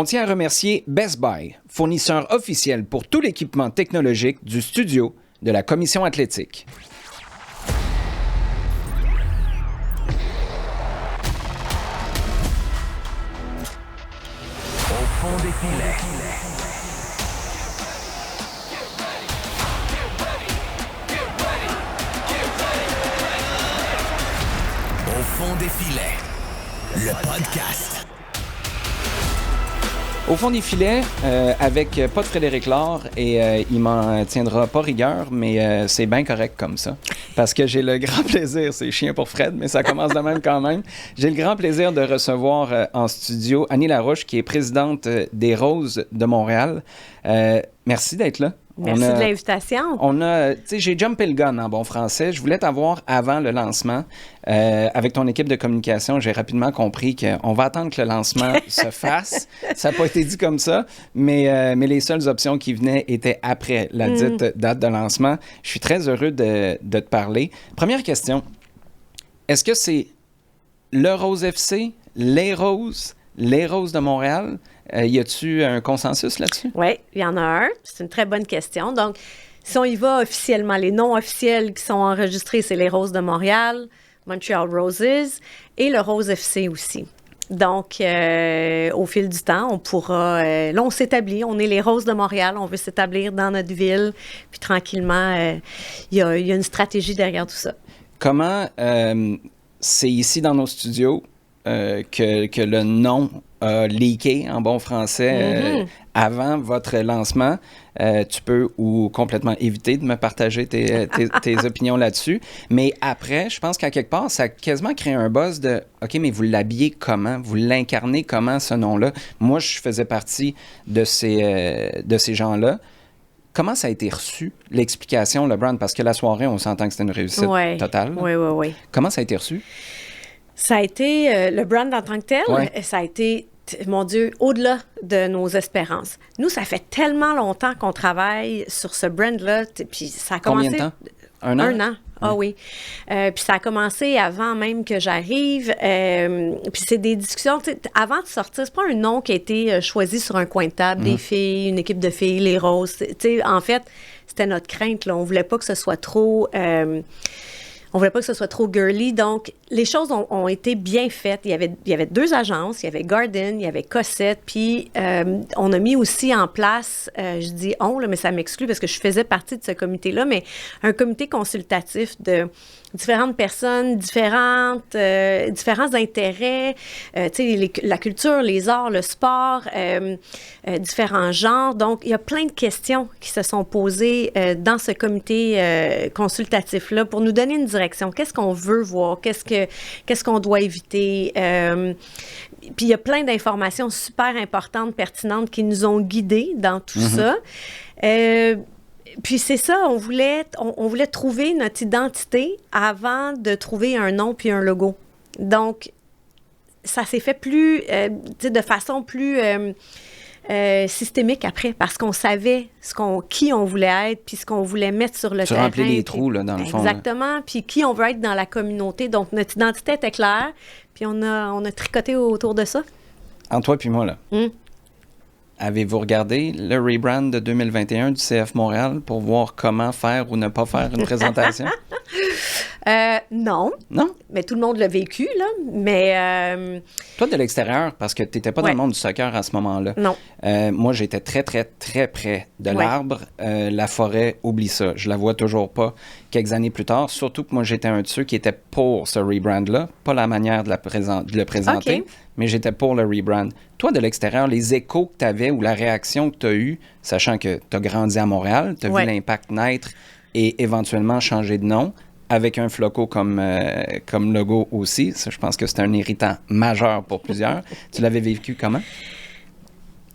On tient à remercier Best Buy, fournisseur officiel pour tout l'équipement technologique du studio de la Commission athlétique. Au fond des filets. Au fond des filets, le podcast. Au fond des filets, avec pas de Frédéric Laure, et il m'en tiendra pas rigueur, mais c'est bien correct comme ça. Parce que j'ai le grand plaisir, c'est chien pour Fred, mais ça commence de même quand même. J'ai le grand plaisir de recevoir en studio Annie Larouche, qui est présidente des Roses de Montréal. Merci d'être là. Merci de l'invitation. J'ai jumpé le gun en bon français. Je voulais t'avoir avant le lancement. Avec ton équipe de communication, j'ai rapidement compris qu'on va attendre que le lancement se fasse. Ça n'a pas été dit comme ça, mais les seules options qui venaient étaient après la dite date de lancement. Je suis très heureux de te parler. Première question. Est-ce que c'est le Rose FC, les Roses de Montréal? Y a-tu un consensus là-dessus? Oui, il y en a un. C'est une très bonne question. Donc, si on y va officiellement, les noms officiels qui sont enregistrés, c'est les Roses de Montréal, Montreal Roses et le Rose FC aussi. Donc, au fil du temps, on pourra... là, on s'établit. On est les Roses de Montréal. On veut s'établir dans notre ville. Puis tranquillement, il y a une stratégie derrière tout ça. Comment c'est ici dans nos studios que le nom a leaké en bon français avant votre lancement? Tu peux ou complètement éviter de me partager tes opinions là-dessus. Mais après, je pense qu'à quelque part, ça a quasiment créé un buzz de « OK, mais vous l'habillez comment? Vous l'incarnez comment, ce nom-là? » Moi, je faisais partie de ces gens-là. Comment ça a été reçu, l'explication, le brand? Parce que la soirée, on s'entend que c'était une réussite totale. Oui. Comment ça a été reçu? Ça a été, le brand en tant que tel, ça a été, mon Dieu, au-delà de nos espérances. Nous, ça fait tellement longtemps qu'on travaille sur ce brand-là, puis ça a commencé... Combien de temps? Un an? Un an. Ah oui. Puis ça a commencé avant même que j'arrive. Puis c'est des discussions. Avant de sortir, c'est pas un nom qui a été choisi sur un coin de table, des filles, une équipe de filles, les Roses. En fait, c'était notre crainte. Là. On voulait pas que ce soit trop... on voulait pas que ce soit trop girly. Donc, les choses ont été bien faites. Il y avait 2 agences. Il y avait Garden, il y avait Cossette. Puis, on a mis aussi en place, je dis on, là, mais ça m'exclut parce que je faisais partie de ce comité-là, mais un comité consultatif de différentes personnes, différents intérêts, la culture, les arts, le sport, différents genres. Donc, il y a plein de questions qui se sont posées dans ce comité consultatif-là pour nous donner une direction. Qu'est-ce qu'on veut voir? Qu'est-ce qu'on doit éviter? Puis, il y a plein d'informations super importantes, pertinentes qui nous ont guidés dans tout ça. Puis c'est ça, on voulait trouver notre identité avant de trouver un nom puis un logo. Donc, ça s'est fait plus, de façon plus systémique après, parce qu'on savait qui on voulait être puis ce qu'on voulait mettre sur le terrain. Tu remplis les trous, là, dans le fond. Exactement, puis qui on veut être dans la communauté. Donc, notre identité était claire, puis on a tricoté autour de ça. Entre toi puis moi, là. Avez-vous regardé le rebrand de 2021 du CF Montréal pour voir comment faire ou ne pas faire une présentation? Non. Non? Mais tout le monde l'a vécu, là. Mais... Toi, de l'extérieur, parce que tu n'étais pas dans le monde du soccer à ce moment-là. Non. Moi, j'étais très, très, très près de l'arbre. La forêt, oublie ça. Je la vois toujours pas quelques années plus tard. Surtout que moi, j'étais un de ceux qui était pour ce rebrand-là. Pas la manière de le présenter, mais j'étais pour le rebrand. Toi, de l'extérieur, les échos que tu avais ou la réaction que tu as eue, sachant que tu as grandi à Montréal, tu as vu l'Impact naître et éventuellement changer de nom, avec un floco comme logo aussi. Ça, je pense que c'est un irritant majeur pour plusieurs. Tu l'avais vécu comment?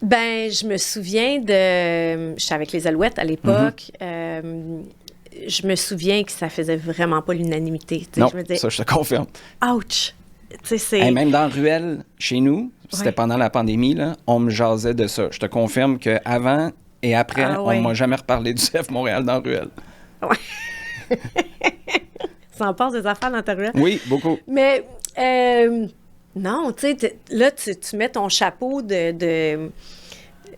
Ben, je me souviens de... J'étais avec les Alouettes à l'époque. Je me souviens que ça faisait vraiment pas l'unanimité. Non, je me disais, ça, je te confirme. Ouch! Même dans Ruelle, chez nous, c'était pendant la pandémie, là, on me jasait de ça. Je te confirme qu'avant et après, on ne m'a jamais reparlé du CF Montréal dans Ruelle. Ça en passe des affaires dans ta ruelle? Oui, beaucoup. Mais Non, tu sais, là, tu mets ton chapeau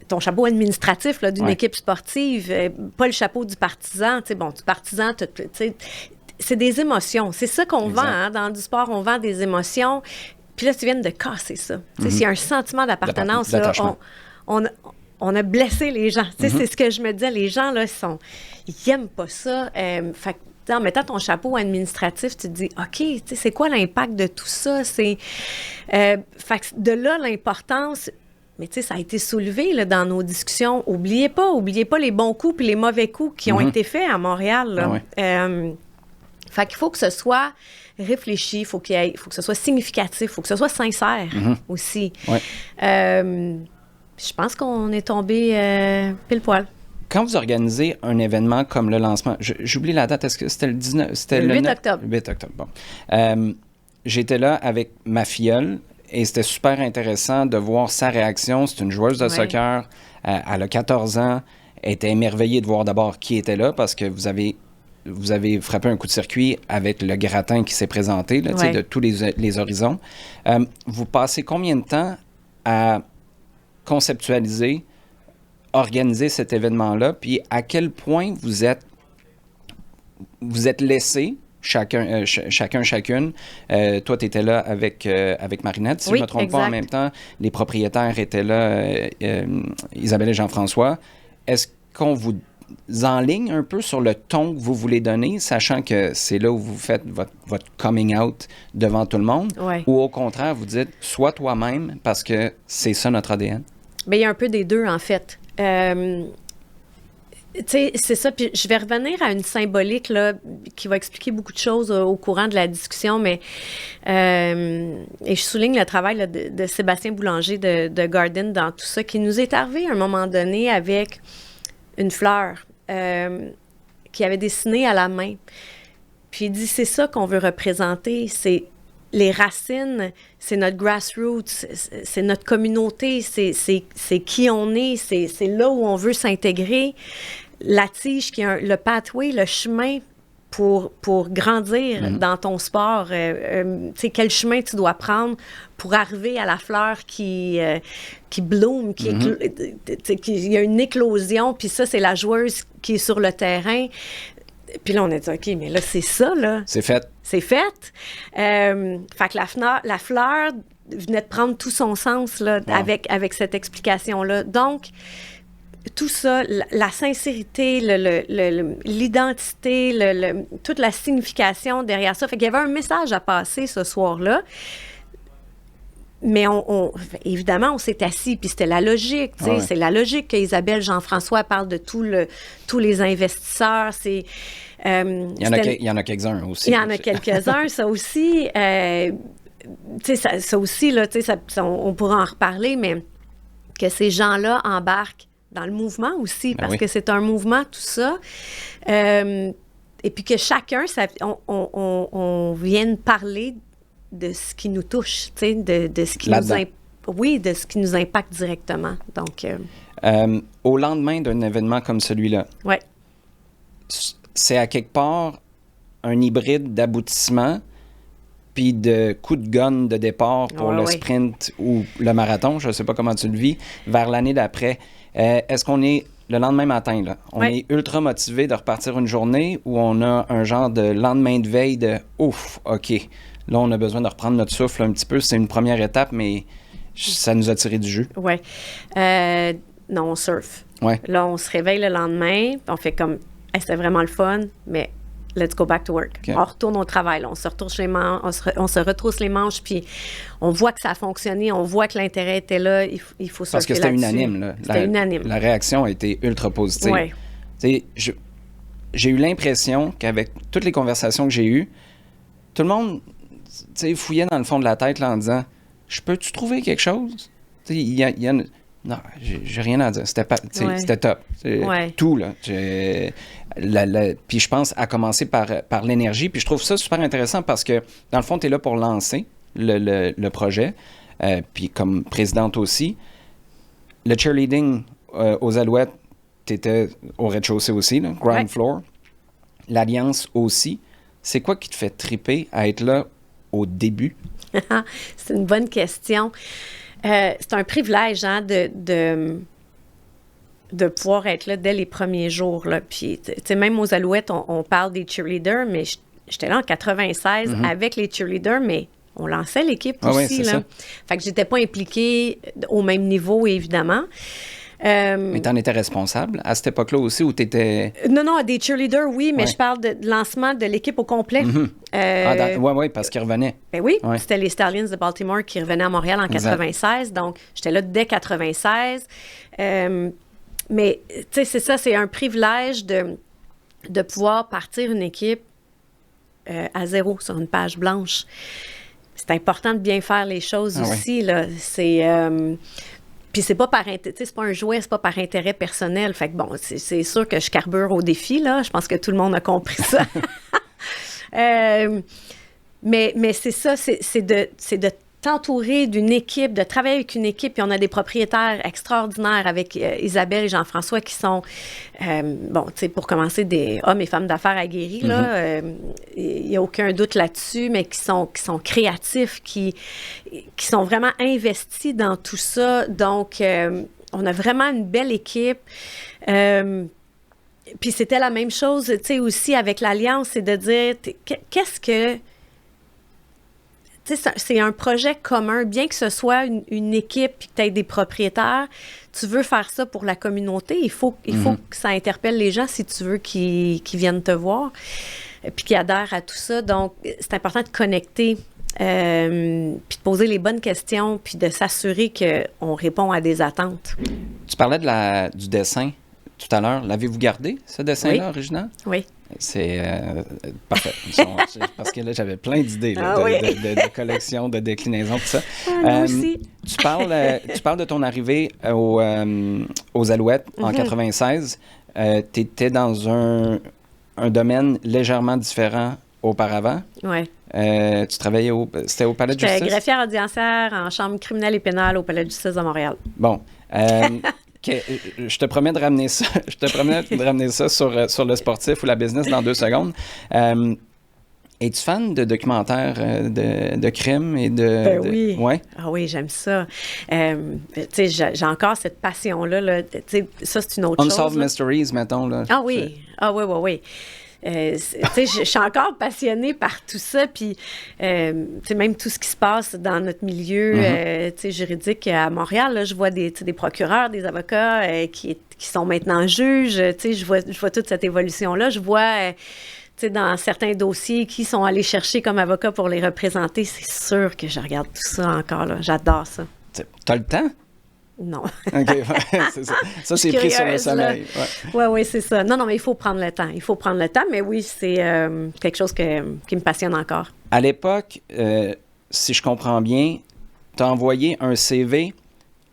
ton chapeau administratif là, d'une équipe sportive, pas le chapeau du partisan. Tu sais, bon, du partisan, tu sais, c'est des émotions. C'est ça qu'on vend, hein, dans du sport, on vend des émotions. Puis là, tu viens de casser ça. Tu sais, s'il y a un sentiment d'appartenance, là, on a blessé les gens. Tu sais, c'est ce que je me disais. Les gens, là, ils n'aiment pas ça. Fait que, en mettant ton chapeau administratif, tu te dis, OK, tu sais, c'est quoi l'impact de tout ça? Fait que de là, l'importance... Mais tu sais, ça a été soulevé là, dans nos discussions. Oubliez pas les bons coups et les mauvais coups qui ont été faits à Montréal. Là. Fait qu'il faut que ce soit réfléchi, faut que ce soit significatif, il faut que ce soit sincère aussi. Ouais. Je pense qu'on est tombé pile poil. Quand vous organisez un événement comme le lancement, j'oublie la date, est-ce que c'était le 19? C'était le 8 octobre. Le 8 octobre, bon. J'étais là avec ma filleule. Et c'était super intéressant de voir sa réaction. C'est une joueuse de soccer. Elle a 14 ans. Elle était émerveillée de voir d'abord qui était là parce que vous avez frappé un coup de circuit avec le gratin qui s'est présenté là, de tous les horizons. Vous passez combien de temps à conceptualiser, organiser cet événement-là? Puis à quel point vous êtes laissé... chacune. Toi, tu étais là avec Marinette, si je ne me trompe pas. En même temps, les propriétaires étaient là, Isabelle et Jean-François. Est-ce qu'on vous enligne un peu sur le ton que vous voulez donner, sachant que c'est là où vous faites votre coming out devant tout le monde? Ouais. Ou au contraire, vous dites, sois toi-même parce que c'est ça notre ADN? Bien, il y a un peu des deux, en fait. Tu sais, c'est ça. Puis je vais revenir à une symbolique là, qui va expliquer beaucoup de choses au courant de la discussion, mais et je souligne le travail là, de Sébastien Boulanger de Garden dans tout ça, qui nous est arrivé à un moment donné avec une fleur qu'il avait dessinée à la main. Puis il dit, c'est ça qu'on veut représenter, c'est les racines, c'est notre grassroots, c'est notre communauté, c'est qui on est, c'est là où on veut s'intégrer. La tige, le pathway, le chemin pour grandir dans ton sport. Tu sais, quel chemin tu dois prendre pour arriver à la fleur qui bloom, il y a une éclosion, puis ça, c'est la joueuse qui est sur le terrain. Puis là, on a dit, OK, mais là, c'est ça, là. C'est fait. C'est fait. Fait que la fleur venait de prendre tout son sens, là, avec cette explication-là. Donc, tout ça, la sincérité, l'identité, toute la signification derrière ça. Fait qu'il y avait un message à passer ce soir-là. Mais évidemment, on s'est assis, puis c'était la logique. C'est la logique qu'Isabelle Jean-François parle de tous les investisseurs. Il y en a quelques-uns aussi. Il y en a quelques-uns, ça aussi. Ça aussi, là, on pourra en reparler, mais que ces gens-là embarquent dans le mouvement aussi, parce que c'est un mouvement, tout ça. Et puis que chacun, on vienne parler de ce qui nous touche, tu sais, de ce qui de ce qui nous impacte directement. Donc, au lendemain d'un événement comme celui-là, c'est à quelque part un hybride d'aboutissement puis de coup de gun de départ pour le sprint ou le marathon, je ne sais pas comment tu le vis, vers l'année d'après. Est-ce qu'on est le lendemain matin, là, on est ultra motivé de repartir une journée ou on a un genre de lendemain de veille de « Ouf, OK, là, on a besoin de reprendre notre souffle un petit peu. C'est une première étape, mais ça nous a tiré du jus. » Oui. Non, on surfe. Ouais. Là, on se réveille le lendemain, on fait comme hey, « C'était vraiment le fun, mais let's go back to work. Okay. » On retourne au travail. Là, on se retrousse les manches, on se retrousse les manches, puis on voit que ça a fonctionné, on voit que l'intérêt était là, il faut surfer. Parce que c'était unanime. Là. C'était unanime. La réaction a été ultra positive. Oui. J'ai eu l'impression qu'avec toutes les conversations que j'ai eues, tout le monde fouillait dans le fond de la tête là, en disant « Je peux-tu trouver quelque chose? » Non, j'ai rien à dire. C'était top. Tout, là. Puis je pense à commencer par l'énergie. Puis je trouve ça super intéressant parce que, dans le fond, tu es là pour lancer le projet. Puis comme présidente aussi. Le cheerleading aux Alouettes, tu étais au rez-de-chaussée aussi, là, ground floor. L'Alliance aussi. C'est quoi qui te fait triper à être là au début? C'est une bonne question. C'est un privilège de pouvoir être là dès les premiers jours. Là. Puis, tu sais, même aux Alouettes, on parle des cheerleaders, mais j'étais là en 96 avec les cheerleaders, mais on lançait l'équipe aussi. Là. Fait que j'étais pas impliquée au même niveau, évidemment. Mais tu en étais responsable à cette époque-là aussi, où tu étais... Non, des cheerleaders, oui, mais je parle de lancement de l'équipe au complet. Oui, parce qu'ils revenaient. Ben oui, c'était les Stallions de Baltimore qui revenaient à Montréal en 96, donc j'étais là dès 96. Mais, tu sais, c'est ça, c'est un privilège de pouvoir partir une équipe à zéro, sur une page blanche. C'est important de bien faire les choses aussi, là. C'est... Puis c'est pas par intérêt, c'est pas un jouet, c'est pas par intérêt personnel. Fait que bon, c'est sûr que je carbure au défi, là. Je pense que tout le monde a compris ça. Mais c'est ça, c'est de t'entourer d'une équipe, de travailler avec une équipe. Puis on a des propriétaires extraordinaires avec Isabelle et Jean-François qui sont, bon, tu sais, pour commencer, des hommes et femmes d'affaires aguerris, là. Il n'y a aucun doute là-dessus, mais qui sont créatifs, qui sont vraiment investis dans tout ça. Donc, on a vraiment une belle équipe. Puis c'était la même chose, tu sais, aussi avec l'Alliance, c'est de dire, qu'est-ce que... C'est un projet commun, bien que ce soit une équipe et que tu aies des propriétaires, tu veux faire ça pour la communauté, il faut que ça interpelle les gens si tu veux qu'ils viennent te voir puis qu'ils adhèrent à tout ça. Donc, c'est important de connecter puis de poser les bonnes questions puis de s'assurer qu'on répond à des attentes. Tu parlais du dessin tout à l'heure. L'avez-vous gardé, ce dessin-là, original? Oui. C'est parfait. Parce que là, j'avais plein d'idées de collection, de déclinaison, tout ça. Moi aussi. Tu parles de ton arrivée aux Alouettes en 96. Tu étais dans un domaine légèrement différent auparavant. Oui. Tu travaillais c'était au Palais de Justice? J'étais greffière audiencière en chambre criminelle et pénale au Palais de Justice de Montréal. Bon. Je te promets de ramener ça. Je te promets de ramener ça sur le sportif ou la business dans 2 secondes. Es-tu fan de documentaires de crimes et de... oui. Ouais? Ah oui, j'aime ça. Tu sais, j'ai encore cette passion-là. Là. Tu sais, ça, c'est une autre chose. Unsolved Mysteries, mettons. Là. Ah oui. Ah oui, oui, oui. Tu sais, je suis encore passionnée par tout ça, puis tu sais, même tout ce qui se passe dans notre milieu tu sais, juridique à Montréal, là, je vois des procureurs, des avocats qui sont maintenant juges, tu sais, je vois toute cette évolution-là, je vois... tu sais, dans certains dossiers, qui sont allés chercher comme avocats pour les représenter, c'est sûr que je regarde tout ça encore, là. J'adore ça. T'as le temps? Non. OK, c'est ça. Ça, c'est pris sur le sommeil. Oui, c'est ça. Non, mais il faut prendre le temps. Il faut prendre le temps, mais oui, c'est quelque chose qui me passionne encore. À l'époque, si je comprends bien, tu as envoyé un CV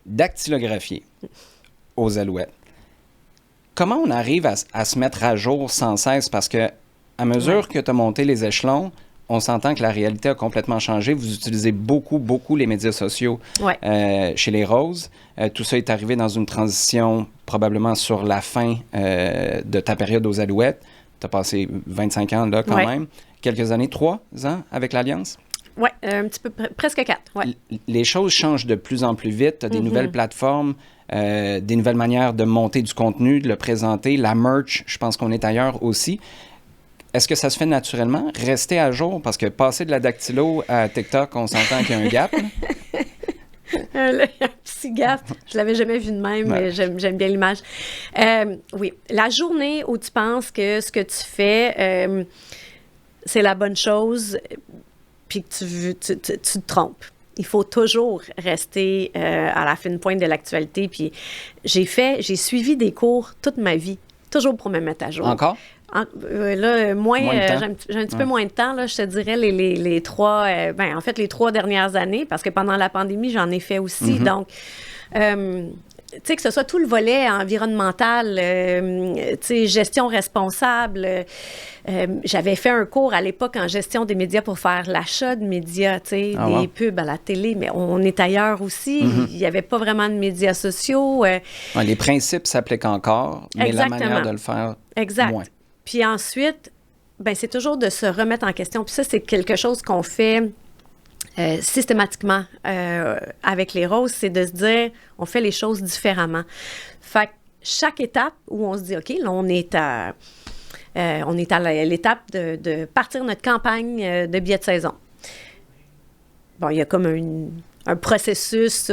dactylographié aux Alouettes. Comment on arrive à se mettre à jour sans cesse? Parce que à mesure que tu as monté les échelons, on s'entend que la réalité a complètement changé. Vous utilisez beaucoup les médias sociaux chez les Roses. Tout ça est arrivé dans une transition probablement sur la fin de ta période aux Alouettes. Tu as passé 25 ans là quand même. Quelques années, 3 ans avec l'Alliance? Oui, un petit peu, presque 4. Ouais. Les choses changent de plus en plus vite. Tu as des nouvelles plateformes, des nouvelles manières de monter du contenu, de le présenter. La merch, je pense qu'on est ailleurs aussi. Est-ce que ça se fait naturellement? Rester à jour? Parce que passer de la dactylo à TikTok, on s'entend qu'il y a un gap. Un petit gap. Je l'avais jamais vu de même, mais j'aime bien l'image. Oui, la journée où tu penses que ce que tu fais, c'est la bonne chose, puis que tu te trompes. Il faut toujours rester à la fine pointe de l'actualité. Puis j'ai suivi des cours toute ma vie, toujours pour me mettre à jour. Encore? Là, j'ai un petit peu moins de temps, là, je te dirais, les 3, en fait, les 3 dernières années, parce que pendant la pandémie, j'en ai fait aussi. Donc, tu sais, que ce soit tout le volet environnemental, tu sais, gestion responsable. J'avais fait un cours à l'époque en gestion des médias pour faire l'achat de médias, tu sais, des pubs à la télé, mais on est ailleurs aussi. Il n'y avait pas vraiment de médias sociaux. Les principes s'appliquent encore, mais la manière de le faire, moins. Puis ensuite, c'est toujours de se remettre en question. Puis ça, c'est quelque chose qu'on fait systématiquement avec les roses, c'est de se dire, on fait les choses différemment. Fait que chaque étape où on se dit, OK, là, on est à l'étape de partir notre campagne de billets de saison. Bon, il y a comme un processus,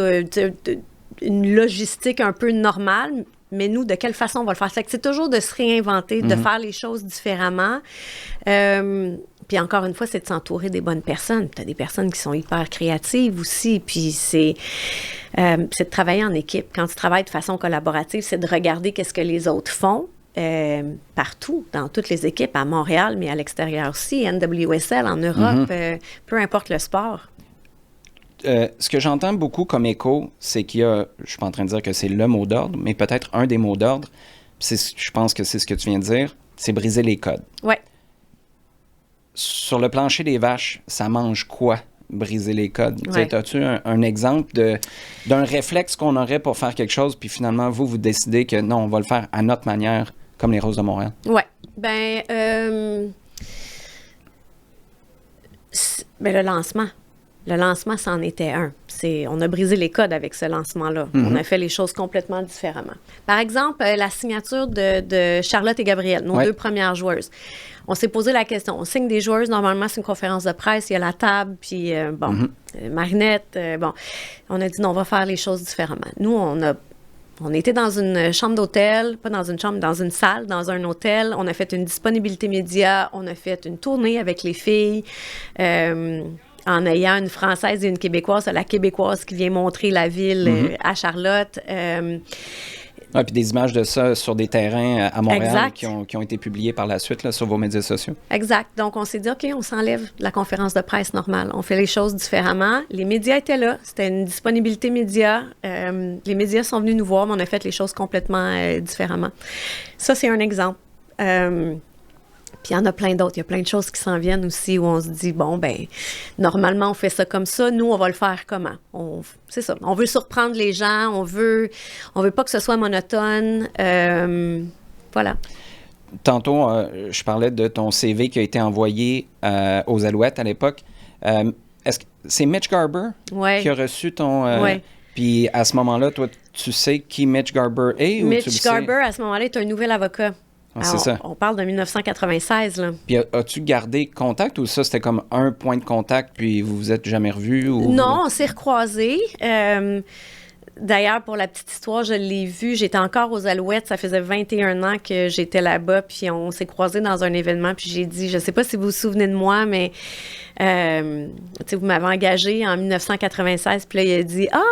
une logistique un peu normale, mais nous, de quelle façon on va le faire? C'est toujours de se réinventer, de faire les choses différemment. Puis encore une fois, c'est de s'entourer des bonnes personnes. Tu as des personnes qui sont hyper créatives aussi. Puis c'est de travailler en équipe. Quand tu travailles de façon collaborative, c'est de regarder qu'est-ce que les autres font. Partout, dans toutes les équipes, à Montréal, mais à l'extérieur aussi, NWSL, en Europe, peu importe le sport. Ce que j'entends beaucoup comme écho, c'est qu'il y a, je suis pas en train de dire que c'est le mot d'ordre, mais peut-être un des mots d'ordre, je pense que c'est ce que tu viens de dire, c'est briser les codes. Oui. Sur le plancher des vaches, ça mange quoi, briser les codes? Ouais. As-tu un exemple d'un réflexe qu'on aurait pour faire quelque chose, puis finalement, vous décidez que non, on va le faire à notre manière, comme les Roses de Montréal? Oui. Ben, le lancement. Le lancement, c'en était un. On a brisé les codes avec ce lancement-là. On a fait les choses complètement différemment. Par exemple, la signature de Charlotte et Gabrielle, nos deux premières joueuses. On s'est posé la question. On signe des joueuses. Normalement, c'est une conférence de presse. Il y a la table, puis Marinette. On a dit non, on va faire les choses différemment. Nous, on était dans une chambre d'hôtel, pas dans une chambre, dans une salle, dans un hôtel. On a fait une disponibilité média. On a fait une tournée avec les filles. En ayant une Française et une Québécoise, la Québécoise qui vient montrer la ville à Charlotte. Puis des images de ça sur des terrains à Montréal qui ont été publiées par la suite là, sur vos médias sociaux. Exact. Donc, on s'est dit, OK, on s'enlève de la conférence de presse normale. On fait les choses différemment. Les médias étaient là. C'était une disponibilité média. Les médias sont venus nous voir, mais on a fait les choses complètement différemment. Ça, c'est un exemple. Puis il y en a plein d'autres. Il y a plein de choses qui s'en viennent aussi où on se dit, bon, ben normalement, on fait ça comme ça. Nous, on va le faire comment? C'est ça. On veut surprendre les gens. On veut pas que ce soit monotone. Voilà. Tantôt, je parlais de ton CV qui a été envoyé aux Alouettes à l'époque. Est-ce que c'est Mitch Garber qui a reçu ton... Oui. Puis à ce moment-là, toi, tu sais qui Mitch Garber est? Mitch Garber, à ce moment-là, est un nouvel avocat. Ah, c'est ça. On parle de 1996, là. Puis as-tu gardé contact ou ça, c'était comme un point de contact puis vous vous êtes jamais revus? Ou... Non, on s'est recroisés. D'ailleurs, pour la petite histoire, je l'ai vu. J'étais encore aux Alouettes. Ça faisait 21 ans que j'étais là-bas. Puis on s'est croisés dans un événement. Puis j'ai dit, je sais pas si vous vous souvenez de moi, mais vous m'avez engagée en 1996. Puis là, il a dit, ah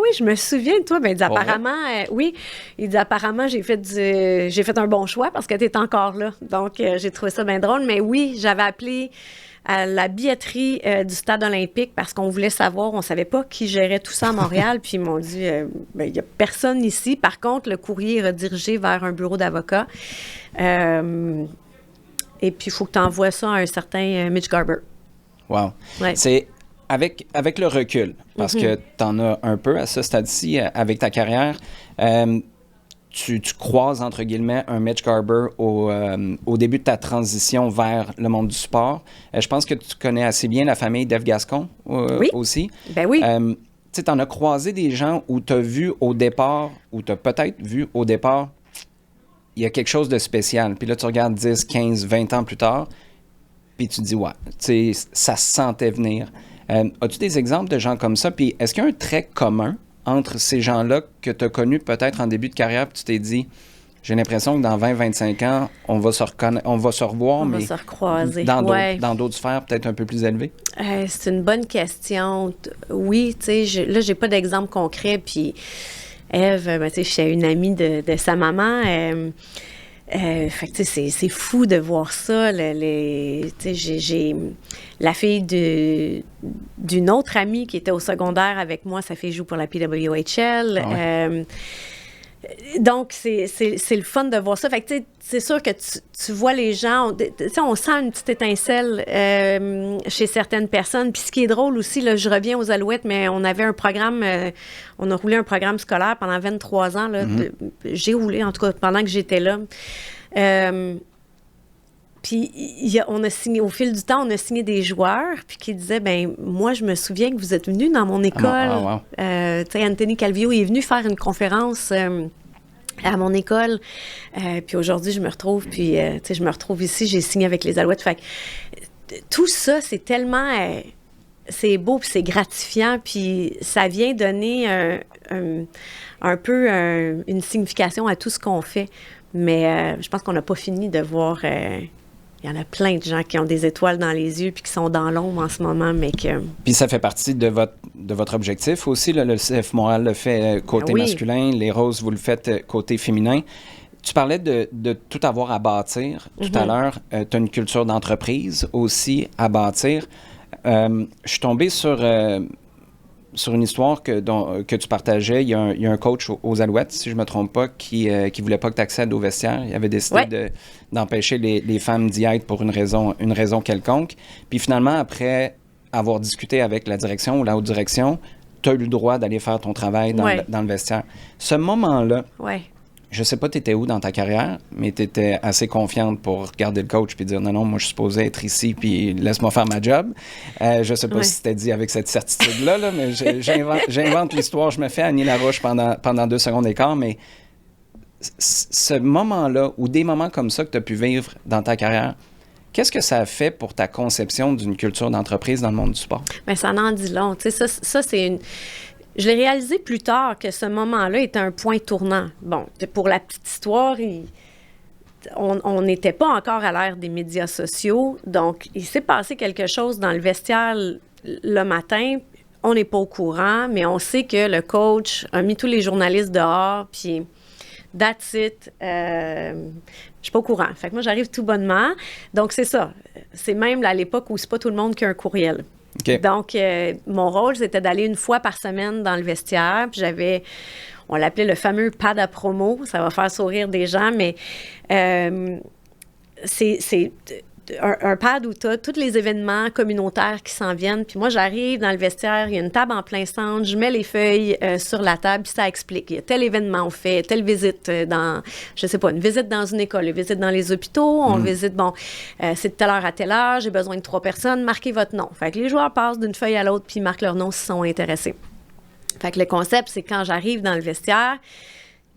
oui, je me souviens de toi. Ben, il dit, apparemment, oui. Il dit, apparemment, j'ai fait un bon choix parce que tu es encore là. Donc, j'ai trouvé ça bien drôle. Mais oui, j'avais appelé à la billetterie du Stade olympique parce qu'on voulait savoir, on ne savait pas qui gérait tout ça à Montréal. Puis ils m'ont dit, il n'y a personne ici. Par contre, le courrier est redirigé vers un bureau d'avocat. Et puis, il faut que tu envoies ça à un certain Mitch Garber. Wow. Ouais. C'est avec le recul, parce que tu en as un peu à ce stade-ci avec ta carrière. Tu croises, entre guillemets, un Mitch Garber au début de ta transition vers le monde du sport. Je pense que tu connais assez bien la famille d'Ève Gascon aussi. Ben oui. Tu en as croisé des gens où tu as vu au départ, ou tu as peut-être vu au départ, il y a quelque chose de spécial. Puis là, tu regardes 10, 15, 20 ans plus tard, puis tu te dis, ouais, ça se sentait venir. As-tu des exemples de gens comme ça? Puis est-ce qu'il y a un trait commun entre ces gens-là que tu as connus peut-être en début de carrière, puis tu t'es dit, j'ai l'impression que dans 20-25 ans, on va se revoir, on mais va se recroiser. Dans d'autres sphères peut-être un peu plus élevées? C'est une bonne question. Oui, tu sais, là, j'ai pas d'exemple concret, puis Ève, tu sais, je suis une amie de sa maman. Fait que, tu sais, c'est fou de voir ça. Tu sais, j'ai la fille d'une autre amie qui était au secondaire avec moi. Sa fille joue pour la PWHL. Ah ouais. Donc, c'est le fun de voir ça. Fait que, tu sais, c'est sûr que tu vois les gens, on sent une petite étincelle chez certaines personnes. Puis ce qui est drôle aussi, là, je reviens aux Alouettes, mais on avait un programme, on a roulé un programme scolaire pendant 23 ans. Là, j'ai roulé, en tout cas, pendant que j'étais là. Puis Puis on a signé, au fil du temps, on a signé des joueurs, puis qui disaient, ben moi, je me souviens que vous êtes venu dans mon école. Wow. Tu sais, Anthony Calvillo est venu faire une conférence à mon école. Puis aujourd'hui, je me retrouve, puis tu sais, je me retrouve ici, j'ai signé avec les Alouettes. Fait que tout ça, c'est tellement... c'est beau, puis c'est gratifiant, puis ça vient donner un peu une signification à tout ce qu'on fait. Mais je pense qu'on n'a pas fini de voir... il y en a plein de gens qui ont des étoiles dans les yeux puis qui sont dans l'ombre en ce moment, mais que... Puis ça fait partie de votre objectif aussi. Là, le CF Montréal le fait côté masculin, les Roses, vous le faites côté féminin. Tu parlais de tout avoir à bâtir tout à l'heure. Tu as une culture d'entreprise aussi à bâtir. Je suis tombé sur une histoire que tu partageais. Il y a un coach aux Alouettes, si je ne me trompe pas, qui ne voulait pas que tu accèdes au vestiaire. Il avait décidé d'empêcher les femmes d'y être pour une raison quelconque. Puis finalement, après avoir discuté avec la direction ou la haute direction, tu as eu le droit d'aller faire ton travail dans le vestiaire. Ce moment-là, je sais pas, tu étais où dans ta carrière, mais tu étais assez confiante pour regarder le coach puis dire non, moi, je suis supposée être ici puis laisse-moi faire ma job. Je sais pas si c'était dit avec cette certitude-là, là, mais j'invente l'histoire. Je me fais Annie Larouche pendant 2 secondes et quart, mais ce moment-là ou des moments comme ça que tu as pu vivre dans ta carrière, qu'est-ce que ça a fait pour ta conception d'une culture d'entreprise dans le monde du sport? Bien, ça en dit long. Tu sais, ça c'est une... Je l'ai réalisé plus tard que ce moment-là était un point tournant. Bon, pour la petite histoire, on n'était pas encore à l'ère des médias sociaux, donc il s'est passé quelque chose dans le vestiaire le matin. On n'est pas au courant, mais on sait que le coach a mis tous les journalistes dehors, puis that's it. Je suis pas au courant. Fait que moi, j'arrive tout bonnement. Donc, c'est ça. C'est même à l'époque où c'est pas tout le monde qui a un courriel. Okay. Donc, mon rôle, c'était d'aller une fois par semaine dans le vestiaire. Puis on l'appelait le fameux pad à promo. Ça va faire sourire des gens, mais c'est un pad où tu as tous les événements communautaires qui s'en viennent. Puis moi, j'arrive dans le vestiaire, il y a une table en plein centre, je mets les feuilles sur la table, puis ça explique. Il y a tel événement, on fait telle visite dans, je sais pas, une visite dans une école, une visite dans les hôpitaux, on visite, c'est de telle heure à telle heure, j'ai besoin de 3 personnes, marquez votre nom. Fait que les joueurs passent d'une feuille à l'autre, puis marquent leur nom s'ils sont intéressés. Fait que le concept, c'est quand j'arrive dans le vestiaire,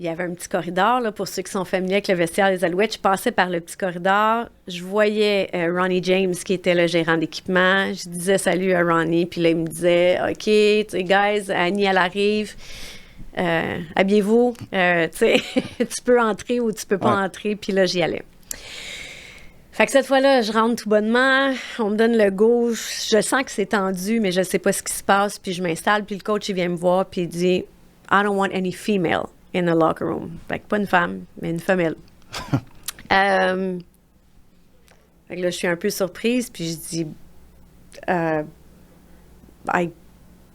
il y avait un petit corridor, là, pour ceux qui sont familiers avec le vestiaire des Alouettes. Je passais par le petit corridor. Je voyais Ronnie James, qui était le gérant d'équipement. Je disais salut à Ronnie. Puis là, il me disait, OK, tu sais, guys, Annie, elle arrive. Habillez-vous. Tu sais, tu peux entrer ou tu peux pas entrer. Puis là, j'y allais. Fait que cette fois-là, je rentre tout bonnement. On me donne le go. Je sens que c'est tendu, mais je sais pas ce qui se passe. Puis je m'installe. Puis le coach, il vient me voir. Puis il dit, I don't want any female in the locker room. Fait que pas une femme, mais une femelle. Fait que là, je suis un peu surprise, puis je dis, I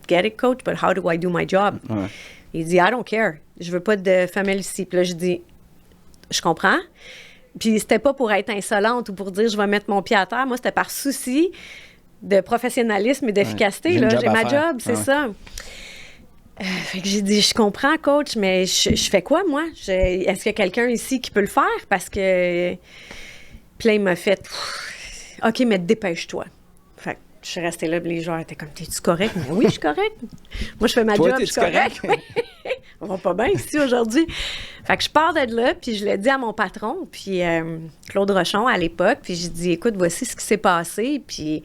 get it, coach, but how do I do my job? Ouais. Il dit, I don't care. Je veux pas de femelle ici. Puis là, je dis, je comprends. Puis c'était pas pour être insolente ou pour dire, je vais mettre mon pied à terre. Moi, c'était par souci de professionnalisme et d'efficacité. Ouais. J'ai ma job, c'est ça. Fait que j'ai dit, je comprends, coach, mais je fais quoi, moi? Est-ce qu'il y a quelqu'un ici qui peut le faire? Parce que... Puis là, il m'a fait, OK, mais dépêche-toi. Fait que je suis restée là, les joueurs étaient comme, t'es-tu correct? Mais oui, je suis correct. Moi, je fais ma job, je suis correct. On va pas bien ici aujourd'hui. Fait que je pars de là, puis je l'ai dit à mon patron, puis Claude Rochon à l'époque, puis j'ai dit, écoute, voici ce qui s'est passé, puis...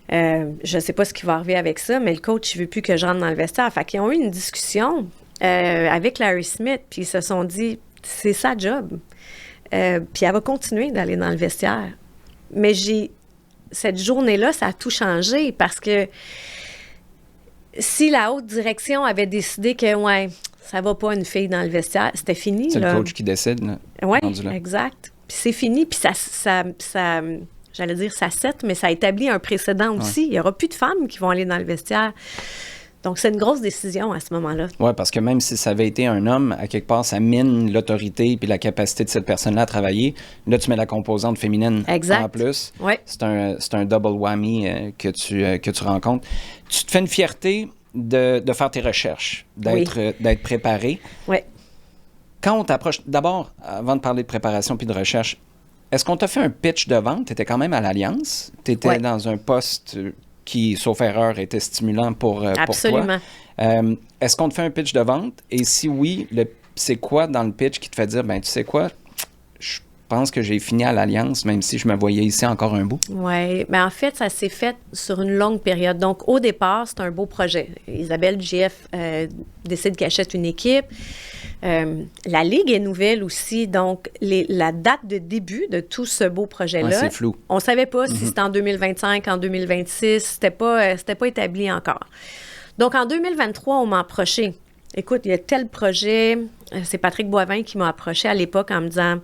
je sais pas ce qui va arriver avec ça, mais le coach, il veut plus que je rentre dans le vestiaire. Fait qu'ils ont eu une discussion avec Larry Smith, puis ils se sont dit, c'est sa job. Puis elle va continuer d'aller dans le vestiaire. Mais cette journée-là, ça a tout changé parce que si la haute direction avait décidé que, ça va pas une fille dans le vestiaire, c'était fini. C'est là. le coach qui décide. Oui, exact. Puis c'est fini, puis ça j'allais dire ça set, mais ça établit un précédent aussi. Il n'y aura plus de femmes qui vont aller dans le vestiaire. Donc, c'est une grosse décision à ce moment-là. Oui, parce que même si ça avait été un homme, à quelque part, ça mine l'autorité puis la capacité de cette personne-là à travailler. Là, tu mets la composante féminine en plus. Ouais. C'est un double whammy que tu rencontres. Tu te fais une fierté de faire tes recherches, d'être préparé. Oui. Quand on t'approche... D'abord, avant de parler de préparation puis de recherche, Est-ce qu'on t'a fait un pitch de vente? Tu étais quand même à l'Alliance. Tu étais dans un poste qui, sauf erreur, était stimulant pour toi. Absolument. Est-ce qu'on te fait un pitch de vente? Et si oui, c'est quoi dans le pitch qui te fait dire, ben tu sais quoi, je pense que j'ai fini à l'Alliance, même si je me voyais ici encore un bout? Oui, mais en fait, ça s'est fait sur une longue période. Donc, au départ, c'est un beau projet. Isabelle GF décide qu'elle achète une équipe. La Ligue est nouvelle aussi, donc la date de début de tout ce beau projet-là, c'est flou. On ne savait pas si c'était en 2025, en 2026, c'était pas établi encore. Donc, en 2023, on m'a approché. Écoute, il y a tel projet, c'est Patrick Boivin qui m'a approché à l'époque en me disant,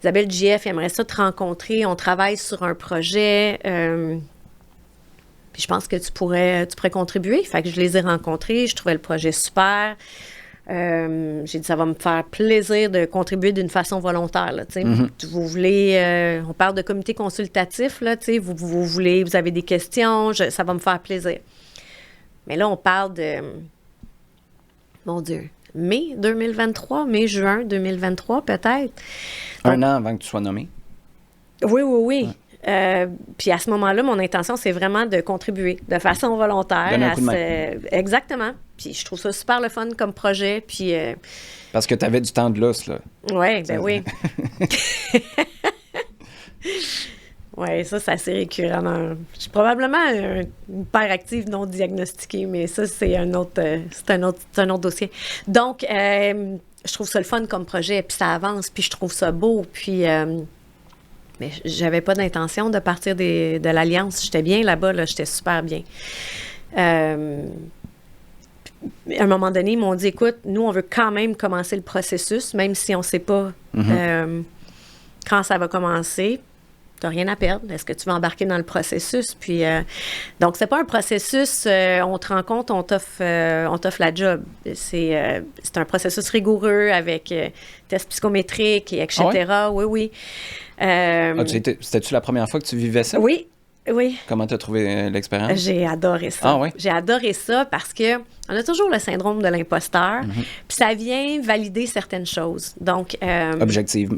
Isabelle GF aimerait ça te rencontrer, on travaille sur un projet, puis je pense que tu pourrais contribuer. Fait que je les ai rencontrés, je trouvais le projet super. J'ai dit, ça va me faire plaisir de contribuer d'une façon volontaire. Là, vous voulez, on parle de comité consultatif, là, vous avez des questions, ça va me faire plaisir. Mais là, on parle de, mon Dieu, mai 2023, mai-juin 2023 peut-être. Donc, un an avant que tu sois nommé? Oui. Ouais. Puis à ce moment-là, mon intention, c'est vraiment de contribuer de façon volontaire. Donner un coup de main. Exactement. Puis je trouve ça super le fun comme projet. Puis, parce que tu avais du temps de lousse, là. Oui, ben oui. Oui, ça, c'est assez récurrent. Je suis probablement une hyperactive non diagnostiquée, mais ça, c'est un autre dossier. Donc, je trouve ça le fun comme projet, puis ça avance, puis je trouve ça beau, puis... mais j'avais pas d'intention de partir de l'Alliance. J'étais bien là-bas, là, j'étais super bien. À un moment donné, ils m'ont dit, écoute, nous, on veut quand même commencer le processus, même si on ne sait pas quand ça va commencer. Tu n'as rien à perdre. Est-ce que tu vas embarquer dans le processus? Puis, donc, c'est pas un processus, on te rend compte, on t'offre la job. C'est un processus rigoureux avec tests psychométriques, et etc. Ah ouais? Oui. C'était-tu la première fois que tu vivais ça? Oui. Comment tu as trouvé l'expérience? J'ai adoré ça. Ah oui? J'ai adoré ça parce que on a toujours le syndrome de l'imposteur, puis ça vient valider certaines choses. Donc, objectif,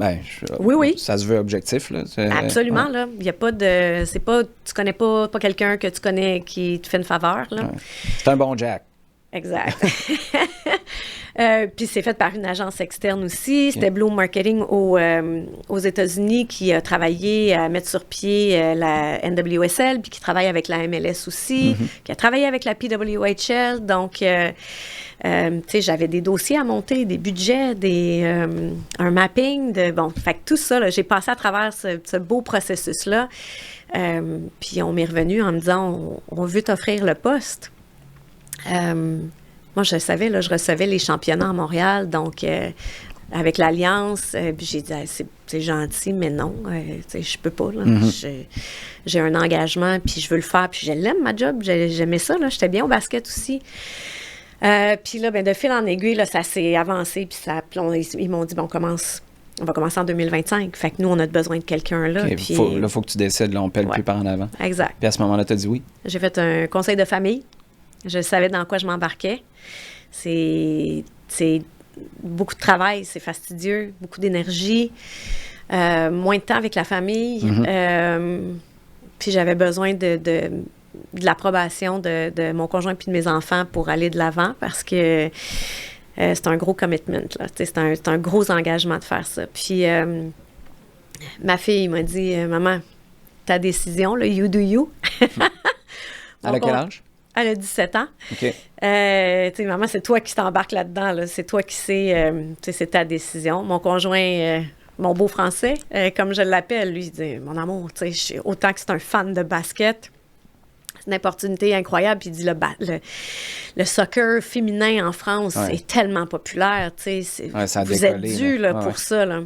oui. Ça se veut objectif, là. Absolument, là. Il y a pas de... C'est pas... Tu connais pas quelqu'un que tu connais qui te fait une faveur, là. Ouais. C'est un bon Jack. Exact. Puis c'est fait par une agence externe aussi. C'était Bloom Marketing aux États-Unis qui a travaillé à mettre sur pied la NWSL, puis qui travaille avec la MLS aussi, qui a travaillé avec la PWHL. Donc, tu sais, j'avais des dossiers à monter, des budgets, un mapping. Fait que tout ça, là, j'ai passé à travers ce beau processus-là. Puis on m'est revenu en me disant, on veut t'offrir le poste. Moi, je savais, là, je recevais les championnats à Montréal, donc avec l'Alliance, puis j'ai dit, c'est gentil, mais non, je peux pas. Là. J'ai un engagement, puis je veux le faire, puis je l'aime, ma job, j'aimais ça, là, j'étais bien au basket aussi. Puis là, de fil en aiguille, là, ça s'est avancé, puis ils m'ont dit, on va commencer en 2025. Fait que nous, on a besoin de quelqu'un là. Okay, puis... Là, il faut que tu décides, là, on pèle plus par en avant. Exact. Puis à ce moment-là, tu as dit oui? J'ai fait un conseil de famille. Je savais dans quoi je m'embarquais. C'est beaucoup de travail, c'est fastidieux, beaucoup d'énergie, moins de temps avec la famille. Puis j'avais besoin de l'approbation de mon conjoint puis de mes enfants pour aller de l'avant parce que c'est un gros commitment, là. C'est un gros engagement de faire ça. Puis ma fille m'a dit, « Maman, ta décision, là, you do you. » Elle a quel âge? Elle a 17 ans. OK. Tu sais, maman, c'est toi qui t'embarques là-dedans. Là. C'est toi qui sais, c'est ta décision. Mon conjoint, mon beau français, comme je l'appelle, lui, il dit, mon amour, tu sais, autant que c'est un fan de basket, c'est une opportunité incroyable. Puis il dit, le soccer féminin en France est tellement populaire, tu sais. Vous êtes dû là, pour ça, là.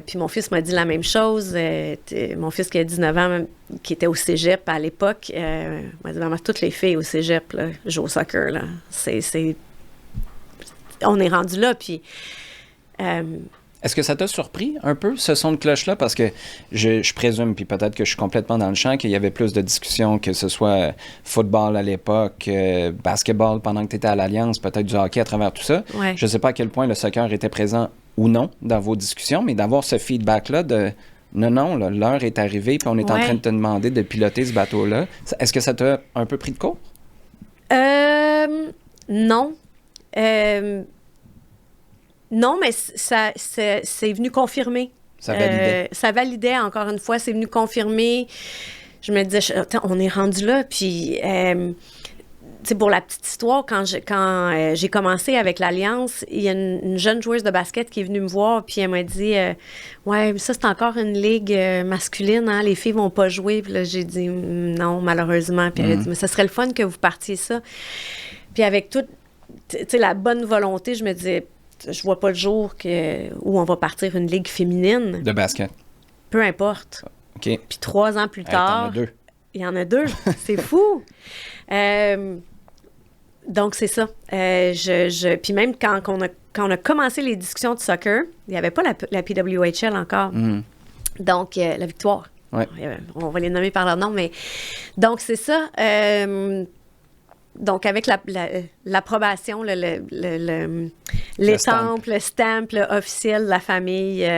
Puis mon fils m'a dit la même chose. Mon fils qui a 19 ans, qui était au cégep à l'époque, m'a dit, maman, toutes les filles au cégep là, jouent au soccer. Là. On est rendu là, puis... Est-ce que ça t'a surpris un peu, ce son de cloche-là? Parce que je présume, puis peut-être que je suis complètement dans le champ, qu'il y avait plus de discussions, que ce soit football à l'époque, basketball pendant que tu étais à l'Alliance, peut-être du hockey à travers tout ça. Ouais. Je ne sais pas à quel point le soccer était présent ou non dans vos discussions, mais d'avoir ce feedback-là non, là, l'heure est arrivée, puis on est en train de te demander de piloter ce bateau-là. Est-ce que ça t'a un peu pris de court? Non. Non, mais c'est venu confirmer. Ça validait. Ça validait, encore une fois, c'est venu confirmer. Je me disais, attends, on est rendu là, puis... pour la petite histoire, quand j'ai commencé avec l'Alliance, il y a une jeune joueuse de basket qui est venue me voir, puis elle m'a dit ouais, ça, c'est encore une ligue masculine, hein, les filles vont pas jouer. Puis là, j'ai dit non, malheureusement. Puis elle a dit mais ça serait le fun que vous partiez ça. Puis avec toute la bonne volonté, je me disais je vois pas le jour où on va partir une ligue féminine. De basket. Peu importe. OK. Puis 3 ans plus tard. Il y en a 2. C'est fou. Donc, c'est ça. Puis même quand on a commencé les discussions de soccer, il n'y avait pas la PWHL encore. Donc, la Victoire. Ouais. On va les nommer par leur nom, mais... Donc, c'est ça. Donc, avec l'approbation, l'étampe, le stamp officiel de la famille,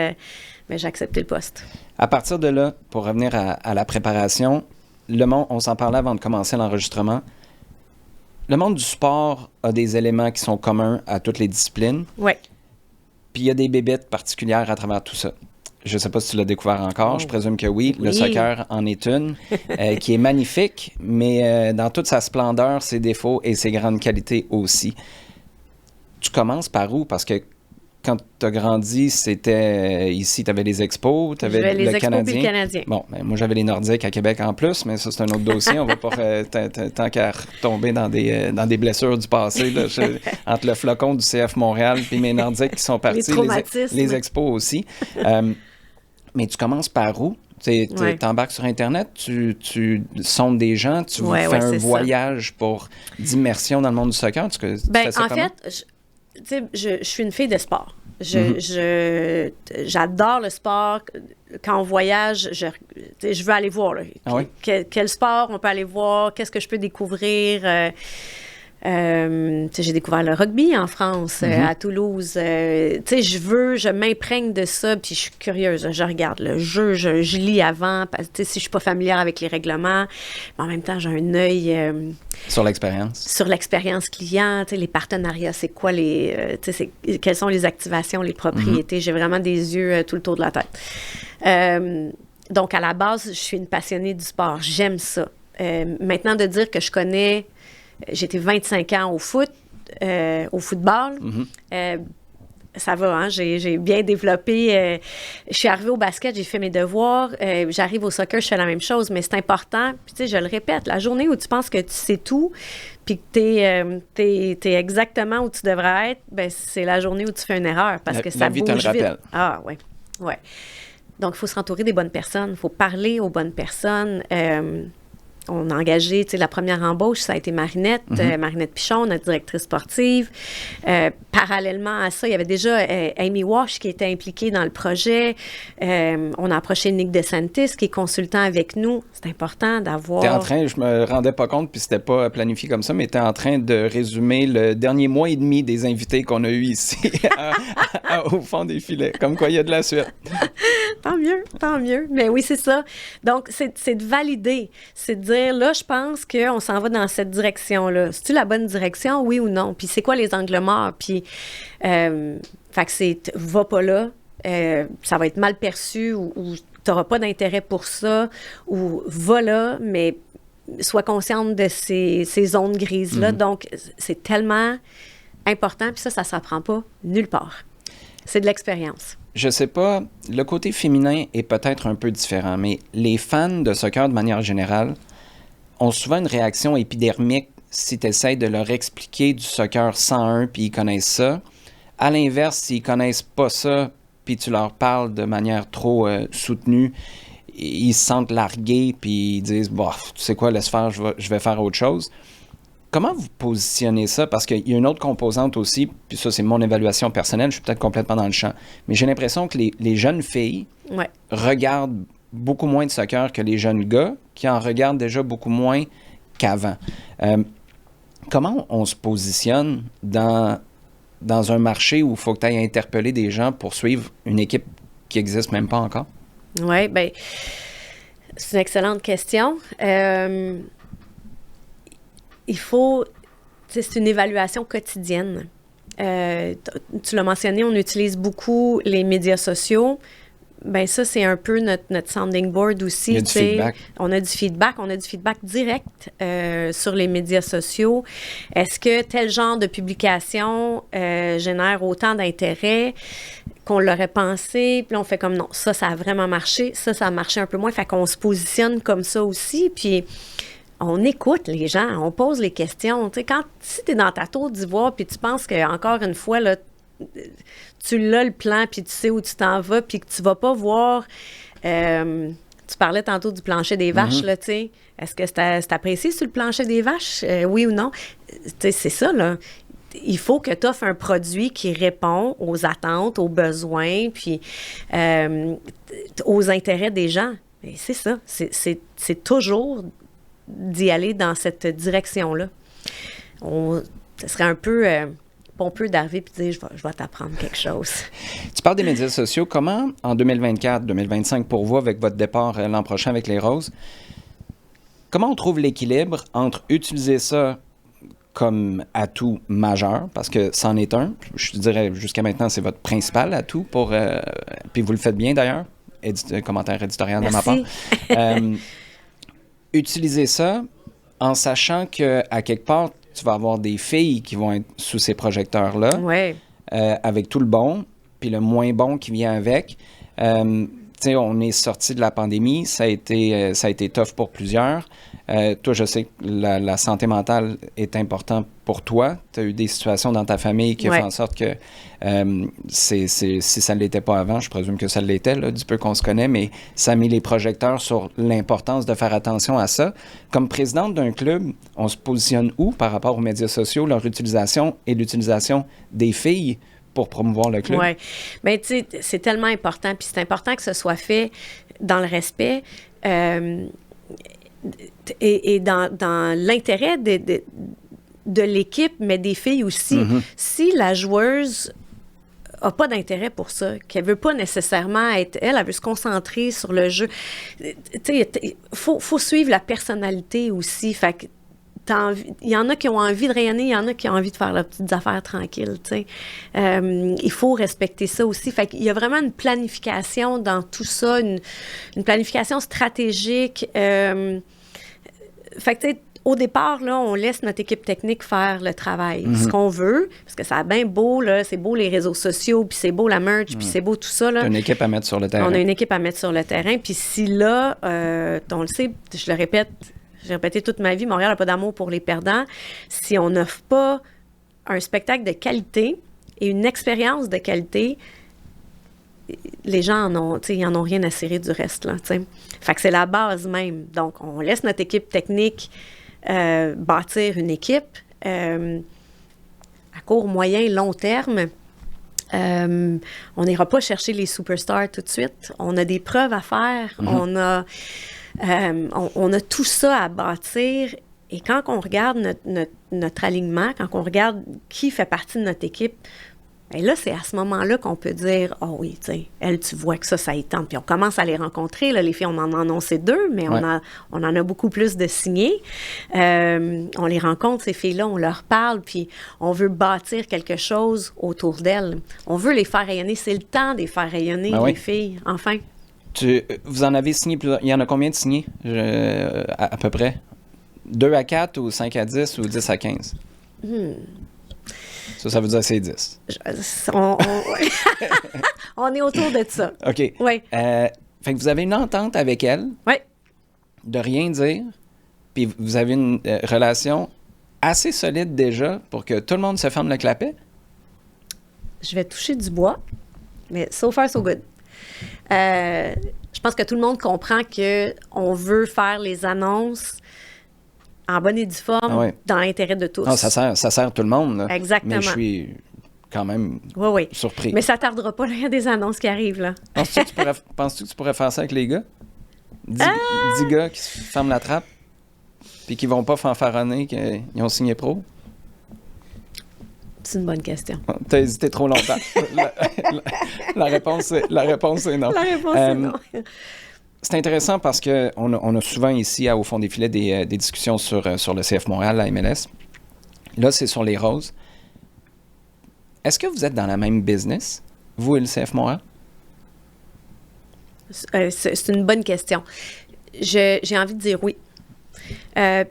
j'ai accepté le poste. À partir de là, pour revenir à la préparation, on s'en parlait avant de commencer l'enregistrement. Le monde du sport a des éléments qui sont communs à toutes les disciplines. Oui. Puis il y a des bébites particulières à travers tout ça. Je ne sais pas si tu l'as découvert encore, je présume que oui. Le soccer en est une, qui est magnifique, mais dans toute sa splendeur, ses défauts et ses grandes qualités aussi. Tu commences par où? Parce que quand tu as grandi, c'était ici, tu avais les expos, tu avais les le expos Canadien. Puis le Canadien. Bon, ben, moi, j'avais les Nordiques à Québec en plus, mais ça, c'est un autre dossier. On va pas tant qu'à retomber dans des blessures du passé, là, entre le flocon du CF Montréal puis mes Nordiques qui sont partis, les expos aussi. Mais tu commences par où? Tu embarques sur Internet, tu sondes des gens, tu fais un voyage d'immersion dans le monde du soccer. En fait, je suis une fille de sport. J'adore le sport. Quand on voyage, je veux aller voir. Là. Quel sport on peut aller voir? Qu'est-ce que je peux découvrir? J'ai découvert le rugby en France, à Toulouse. Je m'imprègne de ça, puis je suis curieuse. Je regarde le jeu, je lis avant, parce que si je suis pas familière avec les règlements, mais en même temps, j'ai un œil... sur l'expérience. Sur l'expérience client, les partenariats, c'est quoi quelles sont les activations, les propriétés. J'ai vraiment des yeux tout le tour de la tête. Donc, à la base, je suis une passionnée du sport. J'aime ça. Maintenant, de dire que je connais... J'étais 25 ans au football. Ça va, hein? J'ai bien développé. Je suis arrivée au basket, j'ai fait mes devoirs. J'arrive au soccer, je fais la même chose, mais c'est important. Puis, je le répète, la journée où tu penses que tu sais tout, puis que t'es exactement où tu devrais être, c'est la journée où tu fais une erreur, parce que ça bouge vite. Ah, oui. Ouais. Donc, il faut se rentourer des bonnes personnes. Il faut parler aux bonnes personnes. On a engagé, la première embauche, ça a été Marinette, Marinette Pichon, notre directrice sportive. Parallèlement à ça, il y avait déjà Amy Walsh qui était impliquée dans le projet. On a approché Nick DeSantis qui est consultant avec nous. C'est important d'avoir... je me rendais pas compte, puis c'était pas planifié comme ça, mais tu es en train de résumer le dernier mois et demi des invités qu'on a eus ici au fond des filets. Comme quoi, il y a de la suite. Tant mieux. Mais oui, c'est ça. Donc, c'est de valider. C'est de dire, là, je pense qu'on s'en va dans cette direction-là. C'est-tu la bonne direction, oui ou non? Puis c'est quoi les angles morts? Puis, fait que c'est, va pas là, ça va être mal perçu ou tu n'auras pas d'intérêt pour ça, ou va là, mais sois consciente de ces zones grises-là. Donc, c'est tellement important, puis ça ne s'apprend pas nulle part. C'est de l'expérience. Je sais pas, le côté féminin est peut-être un peu différent, mais les fans de soccer, de manière générale, ont souvent une réaction épidermique si tu essaies de leur expliquer du soccer 101 puis ils connaissent ça. À l'inverse, s'ils connaissent pas ça puis tu leur parles de manière trop soutenue, ils se sentent largués puis ils disent « tu sais quoi, laisse faire, je vais faire autre chose ». Comment vous positionnez ça? Parce qu'il y a une autre composante aussi, puis ça, c'est mon évaluation personnelle, je suis peut-être complètement dans le champ, mais j'ai l'impression que les jeunes filles regardent beaucoup moins de soccer que les jeunes gars, qui en regardent déjà beaucoup moins qu'avant. Comment on se positionne dans un marché où il faut que tu ailles interpeller des gens pour suivre une équipe qui n'existe même pas encore? Oui, bien, c'est une excellente question. Il faut, c'est une évaluation quotidienne. Tu l'as mentionné, on utilise beaucoup les médias sociaux. Ben ça, c'est un peu notre sounding board aussi. Il y a du feedback. On a du feedback direct sur les médias sociaux. Est-ce que tel genre de publication génère autant d'intérêt qu'on l'aurait pensé? Puis là, on fait comme non, ça a vraiment marché, ça a marché un peu moins. Fait qu'on se positionne comme ça aussi. Puis on écoute les gens, on pose les questions. Tu sais, si tu es dans ta tour d'ivoire puis tu penses qu'encore une fois, là, tu l'as le plan, puis tu sais où tu t'en vas, puis que tu vas pas voir... tu parlais tantôt du plancher des vaches, là, tu sais. Est-ce que c'est apprécié sur le plancher des vaches? Oui ou non? Tu sais, c'est ça, là. Il faut que tu offres un produit qui répond aux attentes, aux besoins, puis aux intérêts des gens. Et c'est ça. C'est toujours d'y aller dans cette direction-là. Ce serait un peu... pompeux d'arriver et de dire je vais t'apprendre quelque chose. Tu parles des médias sociaux. Comment, en 2024, 2025, pour vous, avec votre départ l'an prochain avec les Roses, comment on trouve l'équilibre entre utiliser ça comme atout majeur, parce que c'en est un, je dirais jusqu'à maintenant, c'est votre principal atout, puis vous le faites bien d'ailleurs, commentaire éditorial de ma part. Utiliser ça en sachant qu'à quelque part, tu vas avoir des filles qui vont être sous ces projecteurs-là, avec tout le bon, puis le moins bon qui vient avec. Tu sais, on est sorti de la pandémie, ça a été tough pour plusieurs. Toi, je sais que la santé mentale est importante pour toi. Tu as eu des situations dans ta famille qui font en sorte que si ça ne l'était pas avant, je présume que ça l'était, là, du peu qu'on se connaît, mais ça a mis les projecteurs sur l'importance de faire attention à ça. Comme présidente d'un club, on se positionne où par rapport aux médias sociaux, leur utilisation et l'utilisation des filles pour promouvoir le club? Oui. Bien, tu sais, c'est tellement important, puis c'est important que ce soit fait dans le respect et dans l'intérêt de l'équipe, mais des filles aussi. Mm-hmm. Si la joueuse n'a pas d'intérêt pour ça, qu'elle veut pas nécessairement être... Elle veut se concentrer sur le jeu. Tu sais, faut suivre la personnalité aussi. Fait que il y en a qui ont envie de rayonner, il y en a qui ont envie de faire leurs petites affaires tranquilles, tu sais. Il faut respecter ça aussi. Fait qu'il y a vraiment une planification dans tout ça, une planification stratégique. Fait que, tu sais, au départ, là, on laisse notre équipe technique faire le travail, ce qu'on veut, parce que ça a bien beau, là, c'est beau les réseaux sociaux, puis c'est beau la merch, puis c'est beau tout ça, là. T'as une équipe à mettre sur le terrain. On a une équipe à mettre sur le terrain, puis si là, on le sait, je le répète, j'ai répété toute ma vie, Montréal n'a pas d'amour pour les perdants. Si on n'offre pas un spectacle de qualité et une expérience de qualité, les gens ils en ont rien à cirer du reste, là, t'sais. Fait que c'est la base même. Donc, on laisse notre équipe technique bâtir une équipe à court, moyen, long terme. On n'ira pas chercher les superstars tout de suite. On a des preuves à faire. Mm-hmm. On a tout ça à bâtir. Et quand on regarde notre alignement, quand on regarde qui fait partie de notre équipe, bien là, c'est à ce moment-là qu'on peut dire « Oh oui, tu sais, elle, tu vois que ça y tente. » Puis on commence à les rencontrer. Là, les filles, on en a annoncé 2, mais on en a beaucoup plus de signés. On les rencontre, ces filles-là, on leur parle, puis on veut bâtir quelque chose autour d'elles. On veut les faire rayonner. C'est le temps de les faire rayonner, les filles, enfin. Vous en avez signé plusieurs. Il y en a combien de signés, à peu près? 2 à 4 ou 5 à 10 ou 10 à 15? Ça veut dire que c'est 10. On est autour de ça. OK. Oui. Fait que vous avez une entente avec elle. Oui. De rien dire. Puis vous avez une relation assez solide déjà pour que tout le monde se ferme le clapet. Je vais toucher du bois, mais so far, so good. Je pense que tout le monde comprend qu'on veut faire les annonces en bonne et due forme, dans l'intérêt de tous. Non, ça sert tout le monde. Là. Exactement. Mais je suis quand même surpris. Mais ça ne tardera pas, il y a des annonces qui arrivent. Là. Penses-tu que tu pourrais faire ça avec les gars? 10 gars qui se ferment la trappe puis qui vont pas fanfaronner qu'ils ont signé pro? C'est une bonne question. Tu as hésité trop longtemps. La réponse est non. La réponse est non. C'est intéressant parce qu'on a souvent ici, Au fond des filets, des discussions sur le CF Montréal, la MLS. Là, c'est sur les Roses. Est-ce que vous êtes dans la même business, vous et le CF Montréal? C'est une bonne question. J'ai envie de dire oui.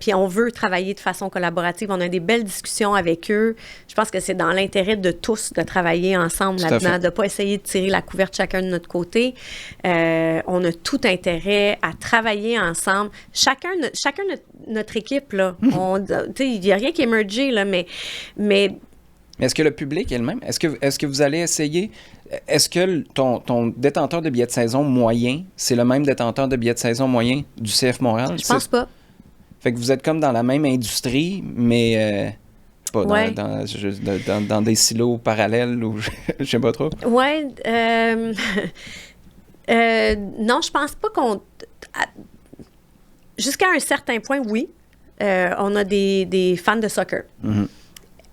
Puis on veut travailler de façon collaborative. On a des belles discussions avec eux. Je pense que c'est dans l'intérêt de tous de travailler ensemble là-dedans, de ne pas essayer de tirer la couverte chacun de notre côté. On a tout intérêt à travailler ensemble. Chacun notre équipe, là. Il n'y a rien qui est mergé, là, mais est-ce que le public est le même? Est-ce que vous allez essayer... Est-ce que ton détenteur de billets de saison moyen, c'est le même détenteur de billets de saison moyen du CF Montréal? Je pense pas. Fait que vous êtes comme dans la même industrie, mais pas ouais. dans des silos parallèles ou je sais pas trop. Oui. Non, je pense pas qu'on... Jusqu'à un certain point, oui. On a des fans de soccer. Mm-hmm.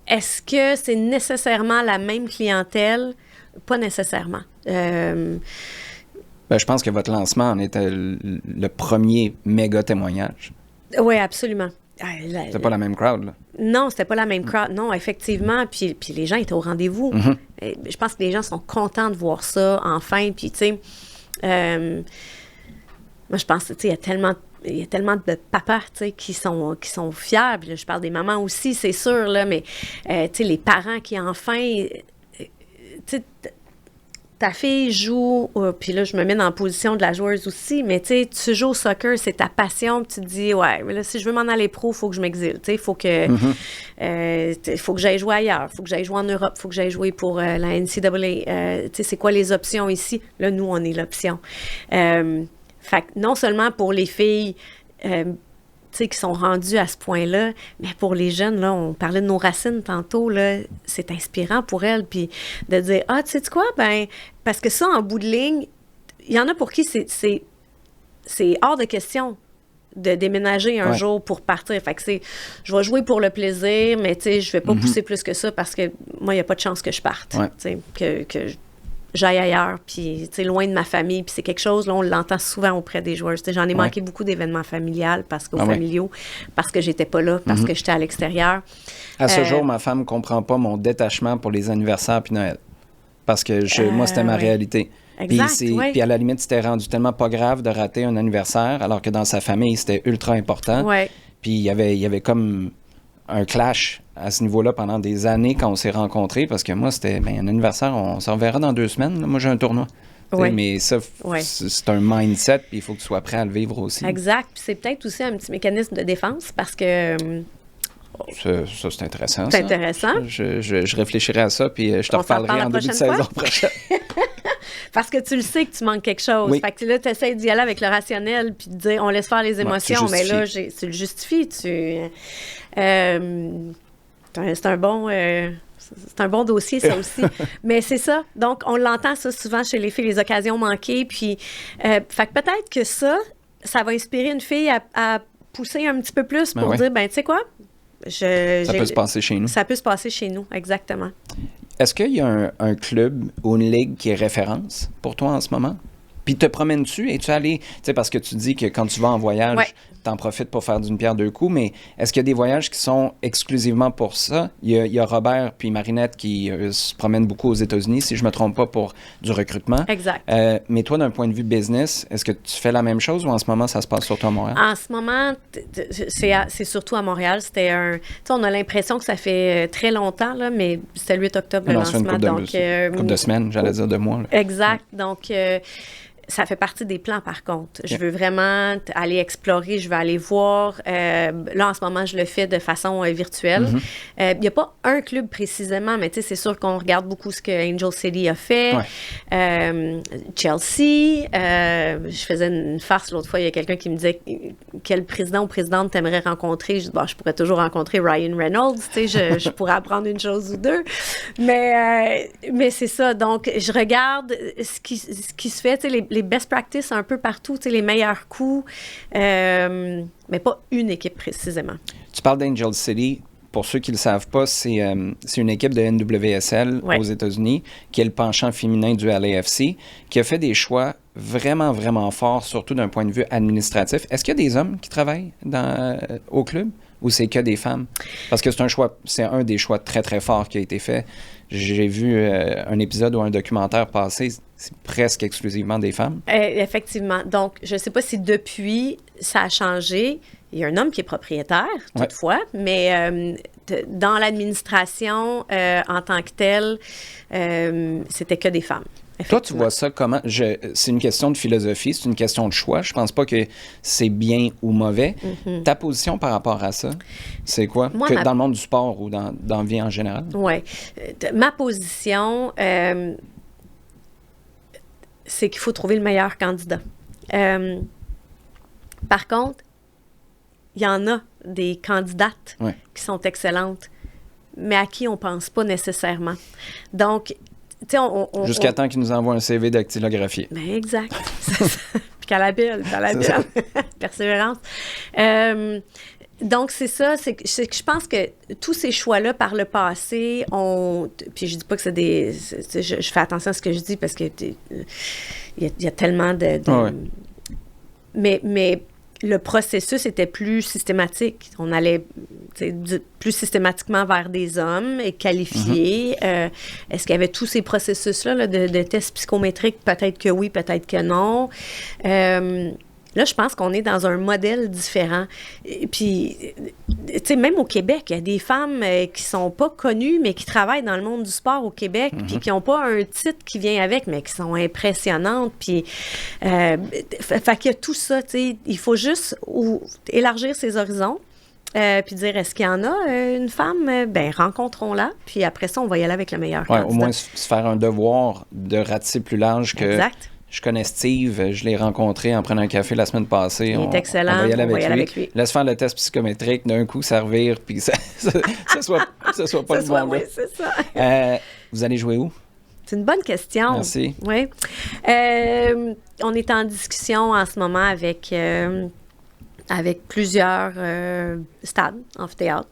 Est-ce que c'est nécessairement la même clientèle? Pas nécessairement. Je pense que votre lancement en était le premier méga témoignage. Oui, absolument. C'était pas la même crowd, là. Non, c'était pas la même crowd. Non, effectivement. Puis les gens étaient au rendez-vous. Mm-hmm. Je pense que les gens sont contents de voir ça, enfin. Puis, tu sais, moi, je pense, tu sais, il y a tellement de papas, tu sais, qui sont fiers. Puis là, je parle des mamans aussi, c'est sûr, là, mais, tu sais, les parents qui, enfin, tu sais, ta fille joue, puis là, je me mets dans la position de la joueuse aussi, mais tu sais, tu joues au soccer, c'est ta passion, puis tu te dis, ouais, mais là, si je veux m'en aller pro, il faut que je m'exile, tu sais, il faut que j'aille jouer ailleurs, il faut que j'aille jouer en Europe, il faut que j'aille jouer pour la NCAA, tu sais, c'est quoi les options ici? Là, nous, on est l'option. Fait que non seulement pour les filles, tu sais, qui sont rendues à ce point-là, mais pour les jeunes, là, on parlait de nos racines tantôt, là, c'est inspirant pour elles, puis de dire, ah, tu sais quoi, ben, parce que ça, en bout de ligne, il y en a pour qui c'est hors de question de déménager un jour pour partir. Fait que je vais jouer pour le plaisir, mais tu sais, je vais pas pousser plus que ça parce que moi, il n'y a pas de chance que je parte, tu sais, que j'aille ailleurs, puis tu sais, loin de ma famille, puis c'est quelque chose, là, on l'entend souvent auprès des joueurs. Tu sais, j'en ai manqué beaucoup d'événements familiaux, parce que j'étais pas là, parce que j'étais à l'extérieur. À ce jour, ma femme comprend pas mon détachement pour les anniversaires puis Noël. Parce que moi, c'était ma réalité. Exact, puis à la limite, c'était rendu tellement pas grave de rater un anniversaire, alors que dans sa famille, c'était ultra important. Ouais. Puis il y avait comme un clash à ce niveau-là pendant des années quand on s'est rencontrés, parce que moi, c'était un anniversaire, on s'en reverra dans 2 semaines. Là, moi, j'ai un tournoi. Oui. Mais ça, c'est un mindset, puis il faut que tu sois prêt à le vivre aussi. Exact. Puis c'est peut-être aussi un petit mécanisme de défense, parce que... Ça, c'est intéressant. C'est intéressant. Je réfléchirai à ça, puis je te reparlerai en début de saison prochaine. Parce que tu le sais que tu manques quelque chose. Oui. Fait que là, tu essaies d'y aller avec le rationnel, puis de dire, on laisse faire les émotions, mais là, tu le justifies. C'est un bon dossier, ça aussi. Mais c'est ça. Donc, on l'entend ça souvent chez les filles, les occasions manquées. Puis, fait que peut-être que ça va inspirer une fille à pousser un petit peu plus pour dire, ben, tu sais quoi? Ça peut se passer chez nous. Ça peut se passer chez nous, exactement. Est-ce qu'il y a un club ou une ligue qui est référence pour toi en ce moment? Puis te promènes-tu? Es-tu allé... Tu sais, parce que tu dis que quand tu vas en voyage, t'en profites pour faire d'une pierre deux coups, mais est-ce qu'il y a des voyages qui sont exclusivement pour ça? Il y a Robert puis Marinette qui se promènent beaucoup aux États-Unis, si je me trompe pas, pour du recrutement. Exact. Mais toi, d'un point de vue business, est-ce que tu fais la même chose ou en ce moment, ça se passe surtout à Montréal? En ce moment, c'est surtout à Montréal. C'était tu sais, on a l'impression que ça fait très longtemps, là, mais c'était le 8 octobre, le lancement. Une couple de semaines, j'allais dire de mois. Là. Exact. Donc... ça fait partie des plans, par contre. Je veux vraiment aller explorer, je veux aller voir. Là, en ce moment, je le fais de façon virtuelle. Il n'y a pas un club précisément, mais tu sais, c'est sûr qu'on regarde beaucoup ce que Angel City a fait. Chelsea. Je faisais une farce l'autre fois. Il y a quelqu'un qui me disait quel président ou présidente t'aimerais rencontrer. Je dis, bon, je pourrais toujours rencontrer Ryan Reynolds. Tu sais, je pourrais apprendre une chose ou deux. Mais c'est ça. Donc, je regarde ce qui se fait, tu sais, les best practices un peu partout, tu sais, les meilleurs coups, mais pas une équipe précisément. Tu parles d'Angel City. pour ceux qui ne le savent pas, c'est une équipe de NWSL aux États-Unis, qui est le penchant féminin du LAFC, qui a fait des choix vraiment, vraiment forts, surtout d'un point de vue administratif. Est-ce qu'il y a des hommes qui travaillent au club ou c'est que des femmes? Parce que c'est un des choix très, très forts qui a été fait. J'ai vu un épisode ou un documentaire passer, c'est presque exclusivement des femmes. Effectivement. Donc, je ne sais pas si depuis, ça a changé. Il y a un homme qui est propriétaire, toutefois, mais dans l'administration, en tant que telle, c'était que des femmes. Toi, tu vois ça comment? C'est une question de philosophie, c'est une question de choix. Je pense pas que c'est bien ou mauvais. Mm-hmm. Ta position par rapport à ça, c'est quoi? Moi, dans le monde du sport ou dans la vie en général? Oui. Ma position, c'est qu'il faut trouver le meilleur candidat. Par contre, il y en a des candidates qui sont excellentes, mais à qui on ne pense pas nécessairement. Donc, tu sais, jusqu'à temps qu'ils nous envoient un CV dactylographié. Ben exact. Puis qu'à la belle. Persévérance. Donc, c'est ça. C'est que je pense que tous ces choix-là, par le passé, puis je dis pas que c'est des... Je fais attention à ce que je dis parce que il y a tellement de... Mais le processus était plus systématique. On allait plus systématiquement vers des hommes et qualifiés. Mm-hmm. Est-ce qu'il y avait tous ces processus-là là, de tests psychométriques? Peut-être que oui, peut-être que non. Là, je pense qu'on est dans un modèle différent. Et puis, tu sais, même au Québec, il y a des femmes qui sont pas connues, mais qui travaillent dans le monde du sport au Québec, puis qui n'ont pas un titre qui vient avec, mais qui sont impressionnantes. Puis, fait qu'il y a tout ça, tu sais. Il faut juste élargir ses horizons. Puis dire, est-ce qu'il y en a une femme? Ben rencontrons-la. Puis après ça, on va y aller avec le meilleur candidat. Au moins se faire un devoir de ratisser plus large que... Exact. Je connais Steve, je l'ai rencontré en prenant un café la semaine passée. Il est excellent, on va y aller avec lui. Laisse faire le test psychométrique, d'un coup servir, puis ça soit pas le bon gars. Oui, c'est ça. Vous allez jouer où? C'est une bonne question. Merci. Oui. On est en discussion en ce moment avec plusieurs stades, amphithéâtres,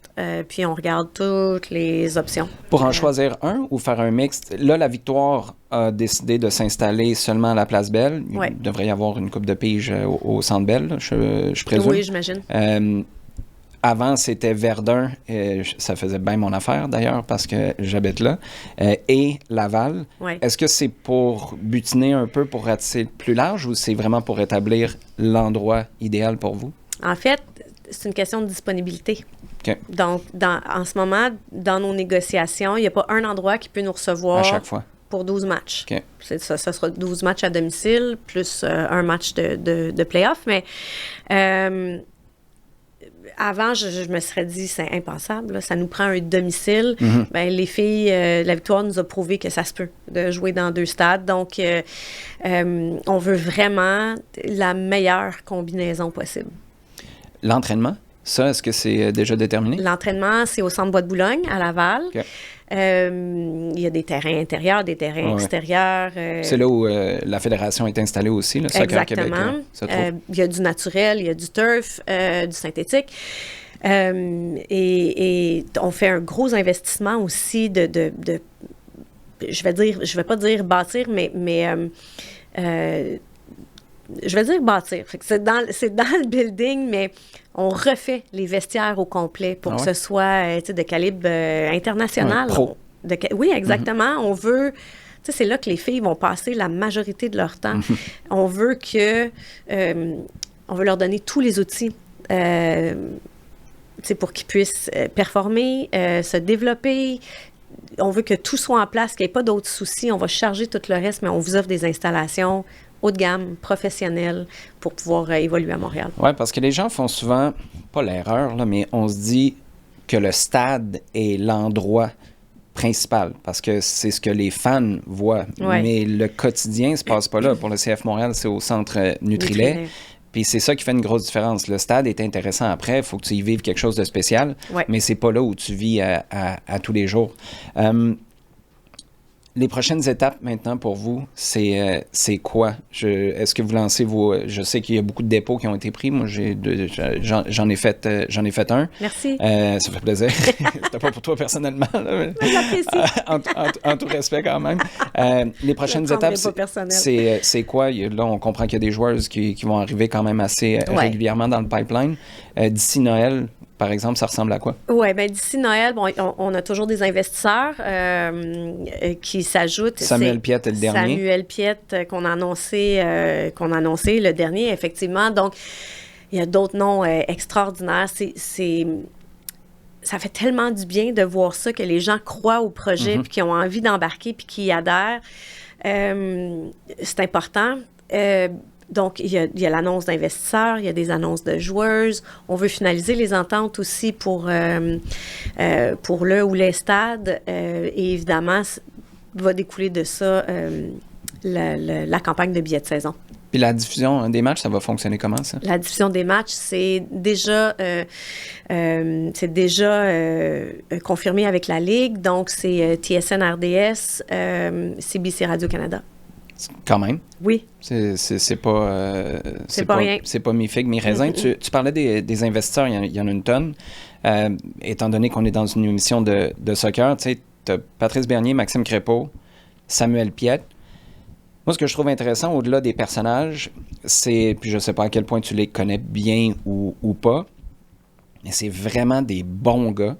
puis on regarde toutes les options. Pour en choisir un ou faire un mix? Là, la Victoire a décidé de s'installer seulement à la Place Belle. Il devrait y avoir une coupe de pige au Centre Bell, je présume. Oui, j'imagine. Avant, c'était Verdun, ça faisait bien mon affaire d'ailleurs parce que j'habite là, et Laval. Oui. Est-ce que c'est pour butiner un peu, pour ratisser plus large ou c'est vraiment pour établir l'endroit idéal pour vous? En fait, c'est une question de disponibilité. Okay. Donc, en ce moment, dans nos négociations, il n'y a pas un endroit qui peut nous recevoir à chaque fois pour 12 matchs. Okay. Ça sera 12 matchs à domicile, plus un match de play-off. Mais avant, je me serais dit, c'est impensable. Là, ça nous prend un domicile. Mm-hmm. Ben, les filles, la Victoire nous a prouvé que ça se peut de jouer dans 2 stades. Donc, on veut vraiment la meilleure combinaison possible. L'entraînement, ça, est-ce que c'est déjà déterminé? L'entraînement, c'est au Centre Bois-de-Boulogne, à Laval. Okay. Il y a des terrains intérieurs, des terrains extérieurs. C'est là où la fédération est installée aussi, le Soccer Québec. Exactement. Il y a du naturel, il y a du turf, du synthétique. Et on fait un gros investissement aussi je vais pas dire bâtir, mais je vais dire bâtir. Fait que c'est dans le building, mais on refait les vestiaires au complet pour que ce soit de calibre international. Pro. Oui, exactement. Mm-hmm. On veut... c'est là que les filles vont passer la majorité de leur temps. Mm-hmm. On veut on veut leur donner tous les outils pour qu'ils puissent performer, se développer. On veut que tout soit en place, qu'il n'y ait pas d'autres soucis. On va charger tout le reste, mais on vous offre des installations haut de gamme, professionnel, pour pouvoir évoluer à Montréal. Oui, parce que les gens font souvent, pas l'erreur, là, mais on se dit que le stade est l'endroit principal, parce que c'est ce que les fans voient. Ouais. Mais le quotidien ne se passe pas là. Pour le CF Montréal, c'est au centre Nutrilait. Puis c'est ça qui fait une grosse différence. Le stade est intéressant après, il faut que tu y vives quelque chose de spécial, mais c'est pas là où tu vis à tous les jours. Les prochaines étapes maintenant pour vous, c'est quoi? Est-ce que vous lancez vos... Je sais qu'il y a beaucoup de dépôts qui ont été pris. Moi, j'en ai fait un. Merci. Ça fait plaisir. C'était pas pour toi personnellement. Là, mais, j'apprécie. En tout respect quand même. Les prochaines étapes, c'est quoi? Là, on comprend qu'il y a des joueuses qui vont arriver quand même assez régulièrement dans le pipeline. D'ici Noël, par exemple, ça ressemble à quoi? Oui, bien d'ici Noël, bon, on a toujours des investisseurs qui s'ajoutent. Samuel Piette est le dernier. Samuel Piette qu'on a annoncé le dernier, effectivement. Donc, il y a d'autres noms extraordinaires. Ça fait tellement du bien de voir ça, que les gens croient au projet, puis qui ont envie d'embarquer, puis qui y adhèrent. C'est important. Donc, il y a l'annonce d'investisseurs, il y a des annonces de joueuses. On veut finaliser les ententes aussi pour le ou les stades. Et évidemment, va découler de ça la campagne de billets de saison. Puis la diffusion des matchs, ça va fonctionner comment, ça? La diffusion des matchs, c'est déjà confirmé avec la Ligue. Donc, c'est TSN RDS, CBC Radio-Canada. Quand même. Oui. C'est pas... c'est pas rien. C'est pas mi figue, mi raisin. Tu parlais des investisseurs, il y en a une tonne. Étant donné qu'on est dans une émission de soccer, tu sais, t'as Patrice Bernier, Maxime Crépeau, Samuel Piette. Moi, ce que je trouve intéressant, au-delà des personnages, c'est, puis je sais pas à quel point tu les connais bien ou pas, mais c'est vraiment des bons gars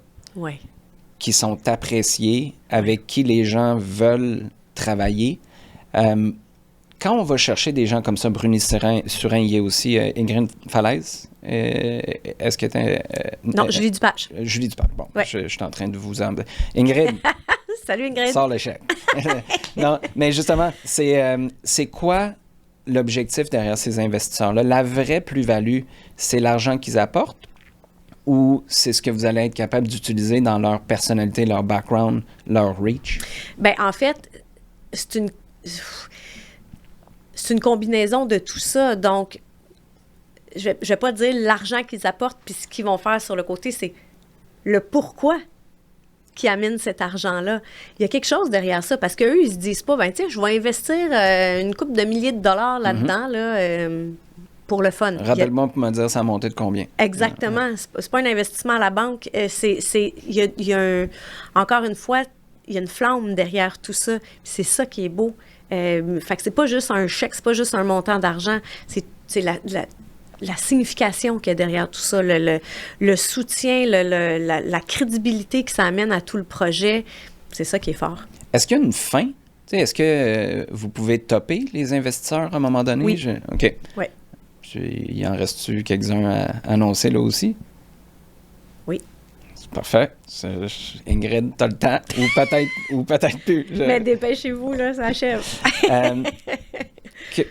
qui sont appréciés, avec qui les gens veulent travailler. Quand on va chercher des gens comme ça, Bruni Surin, il y a aussi Ingrid Falaise. Est-ce que non, Julie Dupage. Julie Dupage, bon, je suis en train de vous en... Ingrid. Salut Ingrid. Sors le chèque. Non, mais justement, c'est quoi l'objectif derrière ces investisseurs-là? La vraie plus-value, c'est l'argent qu'ils apportent, ou c'est ce que vous allez être capable d'utiliser dans leur personnalité, leur background, leur reach? Bien, en fait, c'est une combinaison de tout ça. Donc, je vais pas dire l'argent qu'ils apportent puis ce qu'ils vont faire sur le côté, c'est le pourquoi qui amène cet argent-là. Il y a quelque chose derrière ça, parce qu'eux, ils se disent pas, ben tu sais, je vais investir une couple de milliers de dollars là-dedans, pour le fun. Rappelle-moi pour me dire, ça a monté de combien? Exactement. C'est pas un investissement à la banque. Il y a encore une fois, il y a une flamme derrière tout ça. C'est ça qui est beau. Fait que c'est pas juste un chèque, c'est pas juste un montant d'argent. C'est la signification qu'il y a derrière tout ça, le soutien, la crédibilité que ça amène à tout le projet. C'est ça qui est fort. Est-ce qu'il y a une fin? Est-ce que vous pouvez topper les investisseurs à un moment donné? Oui. OK. Oui. Il en reste-tu quelques-uns à annoncer là aussi? Oui. C'est parfait. Ingrid, t'as le temps, ou peut-être plus. Mais dépêchez-vous, là, ça achève.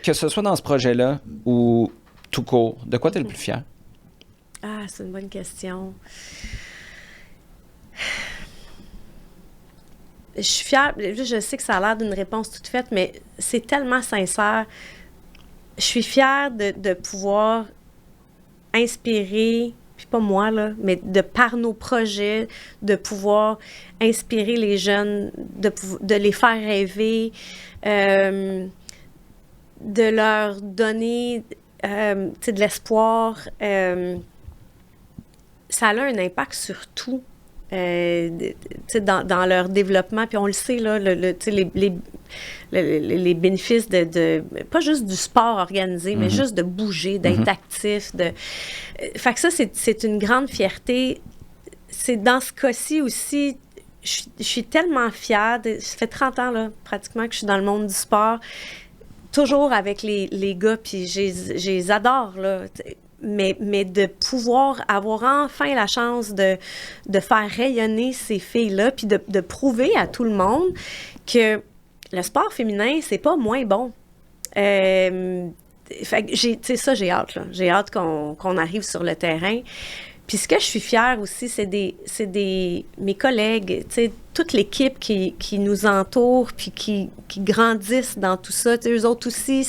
Que ce soit dans ce projet-là ou tout court, de quoi t'es le plus fier? Ah, c'est une bonne question. Je suis fière. Je sais que ça a l'air d'une réponse toute faite, mais c'est tellement sincère. Je suis fière de pouvoir inspirer, puis pas moi, là, mais par nos projets, de pouvoir inspirer les jeunes, de les faire rêver, de leur donner de l'espoir. Ça a un impact sur tout. Dans leur développement, puis on le sait, là, les bénéfices pas juste du sport organisé, mais juste de bouger, d'être actif. Fait que ça, c'est une grande fierté. C'est dans ce cas-ci aussi, je suis tellement fière. Ça fait 30 ans, là, pratiquement, que je suis dans le monde du sport, toujours avec les gars, puis je les adore, là. Mais de pouvoir avoir enfin la chance de faire rayonner ces filles-là, puis de prouver à tout le monde que le sport féminin, c'est pas moins bon. Fait que j'ai hâte, là. J'ai hâte qu'on arrive sur le terrain. Puis ce que je suis fière aussi, c'est mes collègues, toute l'équipe qui nous entoure, puis qui grandissent dans tout ça. Eux autres aussi,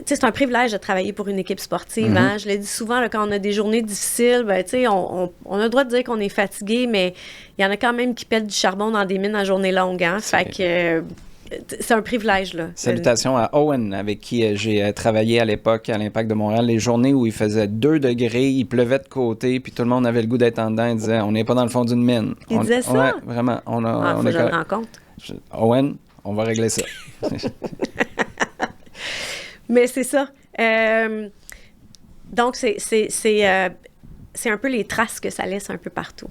c'est un privilège de travailler pour une équipe sportive. Hein? Je le dis souvent, là, quand on a des journées difficiles, ben, on a le droit de dire qu'on est fatigué, mais il y en a quand même qui pèlent du charbon dans des mines à journée longue. Hein? Fait que c'est un privilège. Là. Salutations à Owen, avec qui j'ai travaillé à l'époque à l'Impact de Montréal. Les journées où il faisait 2 degrés, il pleuvait de côté, puis tout le monde avait le goût d'être en dedans. Il disait, on n'est pas dans le fond d'une mine. Il disait ça? Ouais, vraiment. Faut que je le rencontre. Owen, on va régler ça. Mais c'est ça. Donc, c'est un peu les traces que ça laisse un peu partout.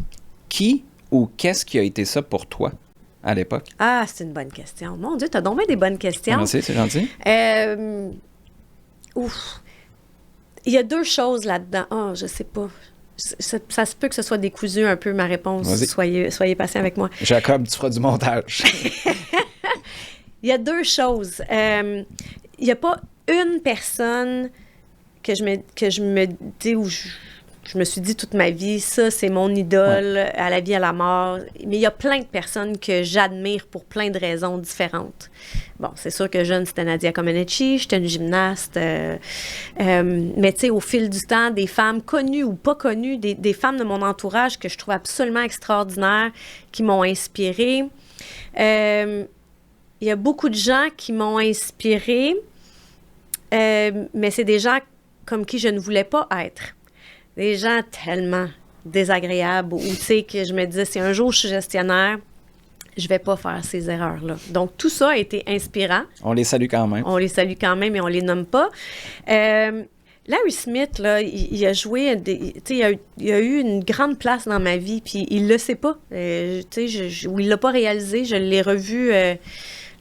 Qui ou qu'est-ce qui a été ça pour toi à l'époque? Ah, c'est une bonne question. Mon Dieu, t'as donc bien des bonnes questions. Merci, c'est gentil. Ouf. Il y a 2 choses là-dedans. Oh, je sais pas. Ça se peut que ce soit décousu un peu, ma réponse. Soyez patient avec moi. Jacob, tu feras du montage. Il y a 2 choses. Il n'y a pas une personne que je me dis où je me suis dit toute ma vie, ça, c'est mon idole à la vie, à la mort. Mais il y a plein de personnes que j'admire pour plein de raisons différentes. Bon, c'est sûr que jeune, c'était Nadia Comaneci, j'étais une gymnaste. Mais tu sais, au fil du temps, des femmes connues ou pas connues, des femmes de mon entourage que je trouve absolument extraordinaires, qui m'ont inspirée. Il y a beaucoup de gens qui m'ont inspirée, mais c'est des gens comme qui je ne voulais pas être. Des gens tellement désagréables, où tu sais que je me disais, si un jour je suis gestionnaire, je vais pas faire ces erreurs-là. Donc, tout ça a été inspirant. On les salue quand même. On les salue quand même et on les nomme pas. Larry Smith, là, il a joué, il a eu une grande place dans ma vie, puis il le sait pas. Ou il l'a pas réalisé. Je l'ai revu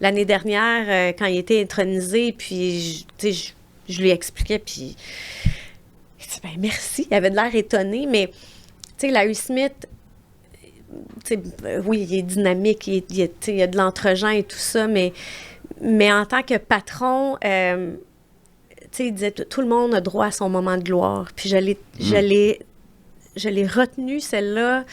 l'année dernière quand il était intronisé, puis je lui expliquais, puis il dit, ben merci. Il avait de l'air étonné, mais tu sais, Larry Smith, oui, il est dynamique, il y a de l'entre-gens et tout ça, mais en tant que patron, il disait, tout le monde a droit à son moment de gloire. Puis je l'ai retenu, celle-là.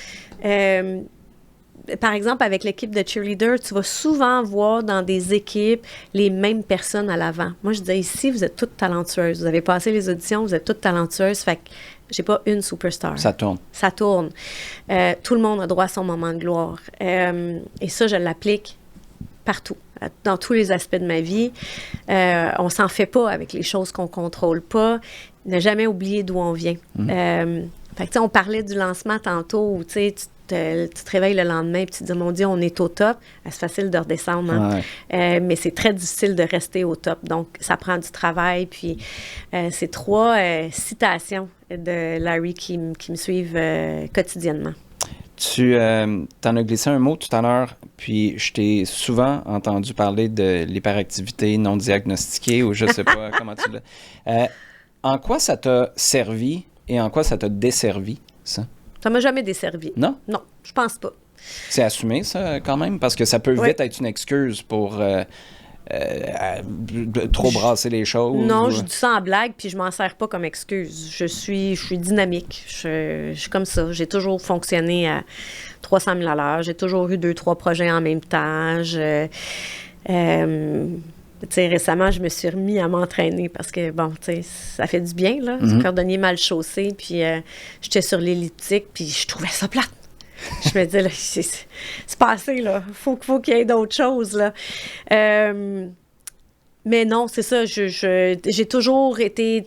Par exemple, avec l'équipe de cheerleaders, tu vas souvent voir dans des équipes les mêmes personnes à l'avant. Moi, je disais, ici, vous êtes toutes talentueuses. Vous avez passé les auditions, vous êtes toutes talentueuses. Fait que j'ai pas une superstar. Ça tourne. Ça tourne. Tout le monde a droit à son moment de gloire. Et ça, je l'applique partout, dans tous les aspects de ma vie. On s'en fait pas avec les choses qu'on contrôle pas. Ne jamais oublier d'où on vient. Fait que, on parlait du lancement tantôt où tu te réveilles le lendemain et tu te dis, mon Dieu, on est au top. C'est facile de redescendre, hein? Mais c'est très difficile de rester au top. Donc, ça prend du travail. Puis, c'est 3 citations de Larry qui me suivent quotidiennement. Tu t'en as glissé un mot tout à l'heure, puis je t'ai souvent entendu parler de l'hyperactivité non diagnostiquée, ou je sais pas comment tu l'as. En quoi ça t'a servi et en quoi ça t'a desservi, ça? Ça m'a jamais desservi. Non? Non, je pense pas. C'est assumé, ça, quand même? Parce que ça peut vite être une excuse pour trop brasser les choses. Non, je dis ça en blague, puis je m'en sers pas comme excuse. Je suis dynamique. Je suis comme ça. J'ai toujours fonctionné à 300 000 à l'heure. J'ai toujours eu 2-3 projets en même temps. Récemment, je me suis remis à m'entraîner parce que, bon, ça fait du bien, là. Du cordonnier mal chaussé, puis j'étais sur l'elliptique, puis je trouvais ça plate. Je me disais, là, c'est passé, là. Faut qu'il y ait d'autres choses, là. Mais non, c'est ça. J'ai toujours été...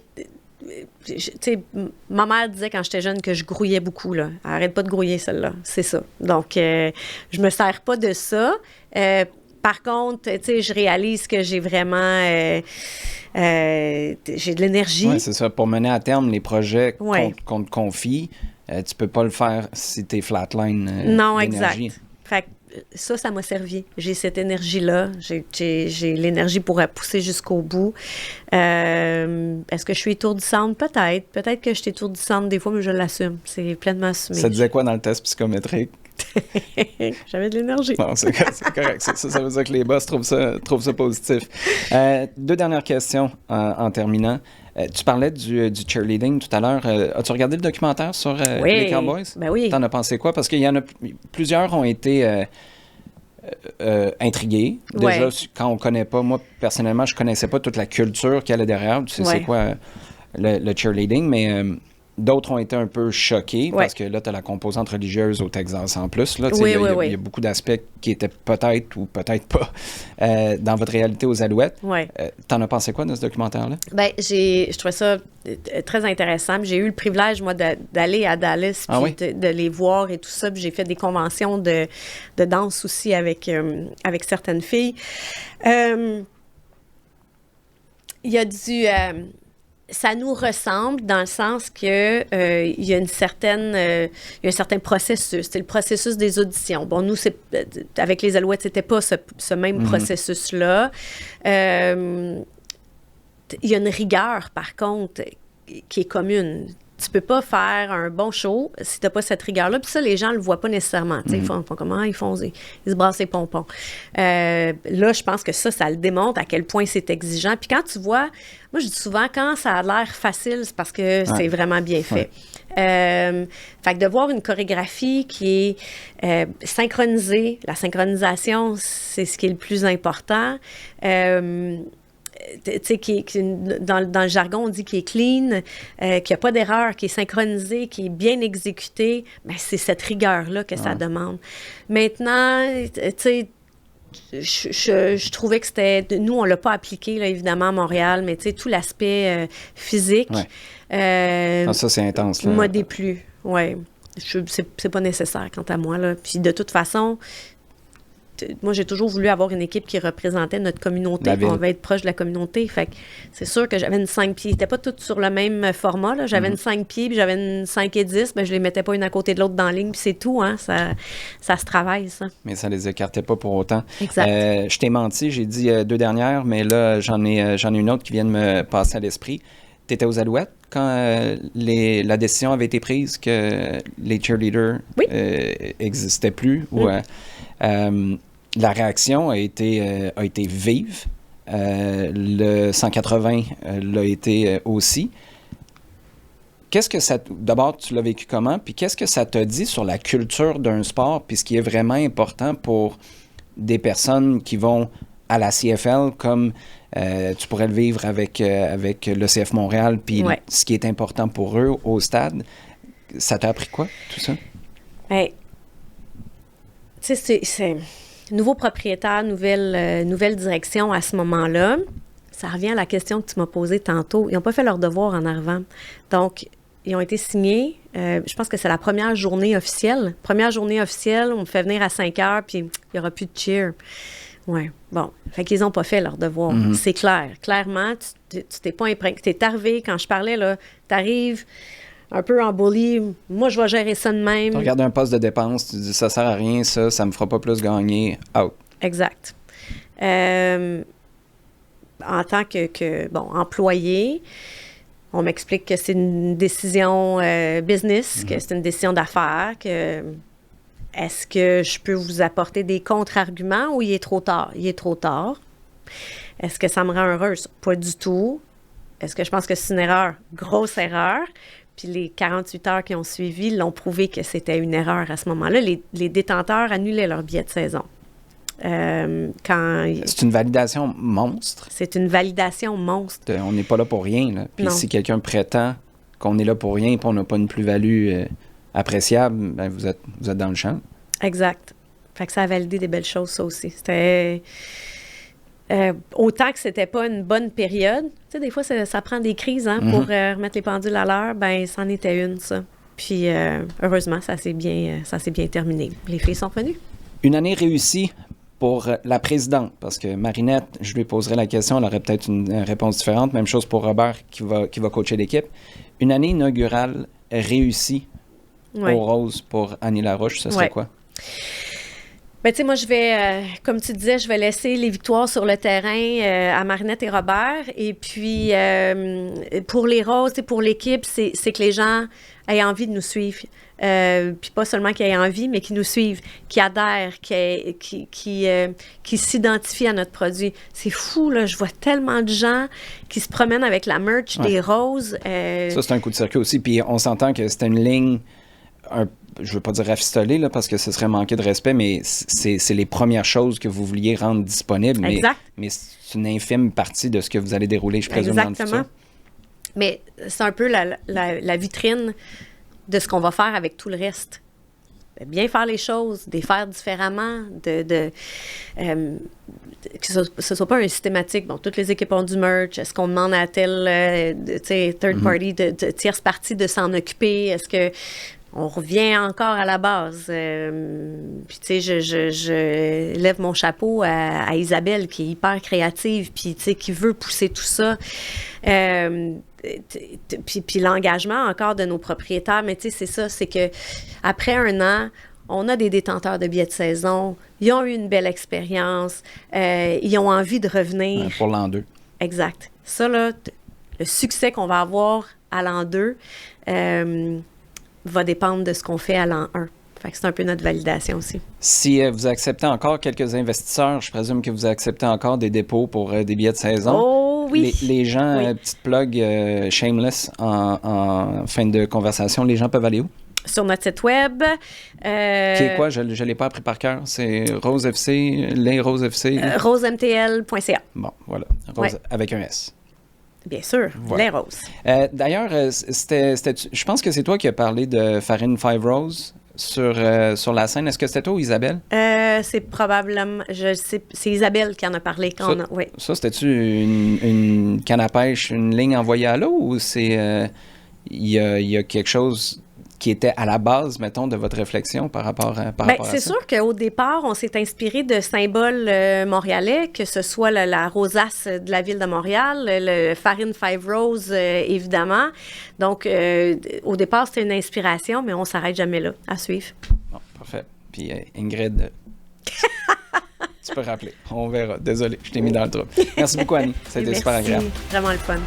ma mère disait quand j'étais jeune que je grouillais beaucoup, là. Arrête pas de grouiller, celle-là. C'est ça. Donc, je me sers pas de ça. Par contre, je réalise que j'ai vraiment... j'ai de l'énergie. Oui, c'est ça. Pour mener à terme les projets qu'on te confie, tu peux pas le faire si t'es flatline non, d'énergie. Exact. Fait que ça m'a servi. J'ai cette énergie-là. J'ai l'énergie pour pousser jusqu'au bout. Est-ce que je suis étourdissante? Peut-être. Peut-être que je suis étourdissante des fois, mais je l'assume. C'est pleinement assumé. Ça disait quoi dans le test psychométrique? J'avais de l'énergie. Non, c'est correct. Ça veut dire que les boss trouvent ça positif. 2 dernières questions en terminant. Tu parlais du cheerleading tout à l'heure. As-tu regardé le documentaire sur les Cowboys? Ben oui. T'en as pensé quoi? Parce qu'il y en a plusieurs ont été intrigué. Déjà, quand on connaît pas, moi, personnellement, je connaissais pas toute la culture qu'il y a là derrière. Tu sais, c'est quoi le cheerleading, mais d'autres ont été un peu choqués parce que là, tu as la composante religieuse au Texas en plus. Là, il y a beaucoup d'aspects qui étaient peut-être ou peut-être pas dans votre réalité aux Alouettes. T'en as pensé quoi de ce documentaire-là? Bien, je trouvais ça très intéressant. J'ai eu le privilège, moi, d'aller à Dallas puis de les voir et tout ça. Puis j'ai fait des conventions de danse aussi avec certaines filles. Il y a ça nous ressemble dans le sens que il y a un certain processus. C'est le processus des auditions. Bon, nous, avec les Alouettes, c'était pas ce même processus-là. Il y a une rigueur, par contre, qui est commune. Tu peux pas faire un bon show si tu n'as pas cette rigueur-là. Puis ça, les gens ne le voient pas nécessairement. Ils font comment? Ils se brassent les pompons. Là, je pense que ça le démontre à quel point c'est exigeant. Puis quand tu vois, moi, je dis souvent, quand ça a l'air facile, c'est parce que c'est vraiment bien fait. Fait que de voir une chorégraphie qui est synchronisée, la synchronisation, c'est ce qui est le plus important. Tu sais, dans le jargon, on dit qu'il est clean, qu'il n'y a pas d'erreur, qui est synchronisé, qui est bien exécuté. Bien, c'est cette rigueur-là que ça demande. Maintenant, tu sais, je trouvais que c'était... Nous, on ne l'a pas appliqué, là, évidemment, à Montréal, mais tu sais, tout l'aspect physique... ça, c'est intense. M'a déplu, oui. C'est pas nécessaire, quant à moi, là. Puis de toute façon... Moi, j'ai toujours voulu avoir une équipe qui représentait notre communauté. On va être proche de la communauté. Fait que c'est sûr que j'avais une 5 pieds. Ils n'étaient pas toutes sur le même format, là. J'avais une 5 pieds, puis j'avais une 5 et 10. Ben, je les mettais pas une à côté de l'autre dans la ligne, puis c'est tout. Hein. Ça se travaille, ça. Mais ça les écartait pas pour autant. Exact. Je t'ai menti, j'ai dit 2 dernières, mais là, j'en ai une autre qui vient de me passer à l'esprit. Tu étais aux Alouettes quand la décision avait été prise que les cheerleaders n'existaient plus ou... la réaction a été vive. Le 180 l'a été aussi. Qu'est-ce que ça... D'abord, tu l'as vécu comment? Puis qu'est-ce que ça t'a dit sur la culture d'un sport? Puis ce qui est vraiment important pour des personnes qui vont à la CFL, comme tu pourrais le vivre avec le CF Montréal, puis ce qui est important pour eux au stade. Ça t'a appris quoi, tout ça? Bien, tu sais, c'est nouveau propriétaire, nouvelle direction à ce moment-là. Ça revient à la question que tu m'as posée tantôt. Ils n'ont pas fait leur devoir en arrivant. Donc, ils ont été signés. Je pense que c'est la première journée officielle. Première journée officielle, on me fait venir à 5 heures, puis il n'y aura plus de cheer. Oui, bon. Fait qu'ils n'ont pas fait leur devoir. C'est clair. Clairement, tu t'es pas imprégné. Tu es arrivé, quand je parlais, là, tu arrives un peu en bully. Moi, je vais gérer ça de même. Tu regardes un poste de dépense, tu dis ça sert à rien, ça me fera pas plus gagner. Out. Exact. En tant que employé, on m'explique que c'est une décision business, que c'est une décision d'affaires, que est-ce que je peux vous apporter des contre-arguments ou il est trop tard? Il est trop tard. Est-ce que ça me rend heureuse? Pas du tout. Est-ce que je pense que c'est une erreur? Grosse erreur. Puis les 48 heures qui ont suivi l'ont prouvé que c'était une erreur à ce moment-là. Les détenteurs annulaient leur billet de saison. C'est une validation monstre. C'est une validation monstre. On n'est pas là pour rien. Là. Puis si quelqu'un prétend qu'on est là pour rien et qu'on n'a pas une plus-value appréciable, ben vous êtes dans le champ. Exact. Fait que ça a validé des belles choses, ça aussi. C'était... autant que c'était pas une bonne période, tu sais, des fois, ça prend des crises pour remettre les pendules à l'heure, ben c'en était une, ça. Puis, heureusement, ça s'est bien terminé. Les filles sont revenues. Une année réussie pour la présidente, parce que Marinette, je lui poserai la question, elle aurait peut-être une réponse différente. Même chose pour Robert, qui va coacher l'équipe. Une année inaugurale réussie aux Roses pour Annie Larouche, ce serait quoi? Ben, tu sais, moi, je vais, comme tu disais, je vais laisser les victoires sur le terrain à Marinette et Robert. Et puis, pour les Roses, pour l'équipe, c'est que les gens aient envie de nous suivre. Puis pas seulement qu'ils aient envie, mais qu'ils nous suivent, qu'ils adhèrent, qui s'identifient à notre produit. C'est fou, là. Je vois tellement de gens qui se promènent avec la merch des Roses. Ça, c'est un coup de circuit aussi. Puis on s'entend que c'était une ligne je veux pas dire rafistoler, là, parce que ce serait manquer de respect, mais c'est les premières choses que vous vouliez rendre disponibles. Exact. Mais c'est une infime partie de ce que vous allez dérouler, je présume, dans le futur. Mais c'est un peu la vitrine de ce qu'on va faire avec tout le reste. De bien faire les choses, de les faire différemment, que ce soit pas un systématique. Bon, toutes les équipes ont du merch. Est-ce qu'on demande à tel third party, de tierce partie de s'en occuper? Est-ce que on revient encore à la base? Puis, tu sais, je lève mon chapeau à Isabelle, qui est hyper créative, puis, tu sais, qui veut pousser tout ça. Puis l'engagement encore de nos propriétaires, mais tu sais, c'est ça, c'est que après 1 an, on a des détenteurs de billets de saison, ils ont eu une belle expérience, ils ont envie de revenir. Pour l'an 2. Exact. Ça, là, le succès qu'on va avoir à l'an 2 va dépendre de ce qu'on fait à l'an 1. Fait que c'est un peu notre validation aussi. Si vous acceptez encore quelques investisseurs, je présume que vous acceptez encore des dépôts pour des billets de saison. Oh oui! Les gens, Oui. petite plug shameless en fin de conversation, les gens peuvent aller où? Sur notre site web. Qui est quoi? Je ne l'ai pas appris par cœur. C'est Rose FC, les Rose FC. rosemtl.ca. Bon, voilà. Rose avec un S. Bien sûr, Voilà. les roses. D'ailleurs, je pense que c'est toi qui as parlé de Farine Five Rose sur la scène. Est-ce que c'était toi ou Isabelle? C'est probablement, c'est Isabelle qui en a parlé quand oui. Ça, c'était-tu une canne à pêche, une ligne envoyée à l'eau ou c'est il y a quelque chose qui était à la base, mettons, de votre réflexion par rapport à ça? C'est sûr qu'au départ, on s'est inspiré de symboles montréalais, que ce soit la rosace de la ville de Montréal, le Farine Five Rose, évidemment. Donc, au départ, c'était une inspiration, mais on ne s'arrête jamais là. À suivre. Bon, parfait. Puis Ingrid, tu peux rappeler. On verra. Désolé, je t'ai mis dans le trou. Merci beaucoup, Annie. C'était super agréable. Vraiment le fun.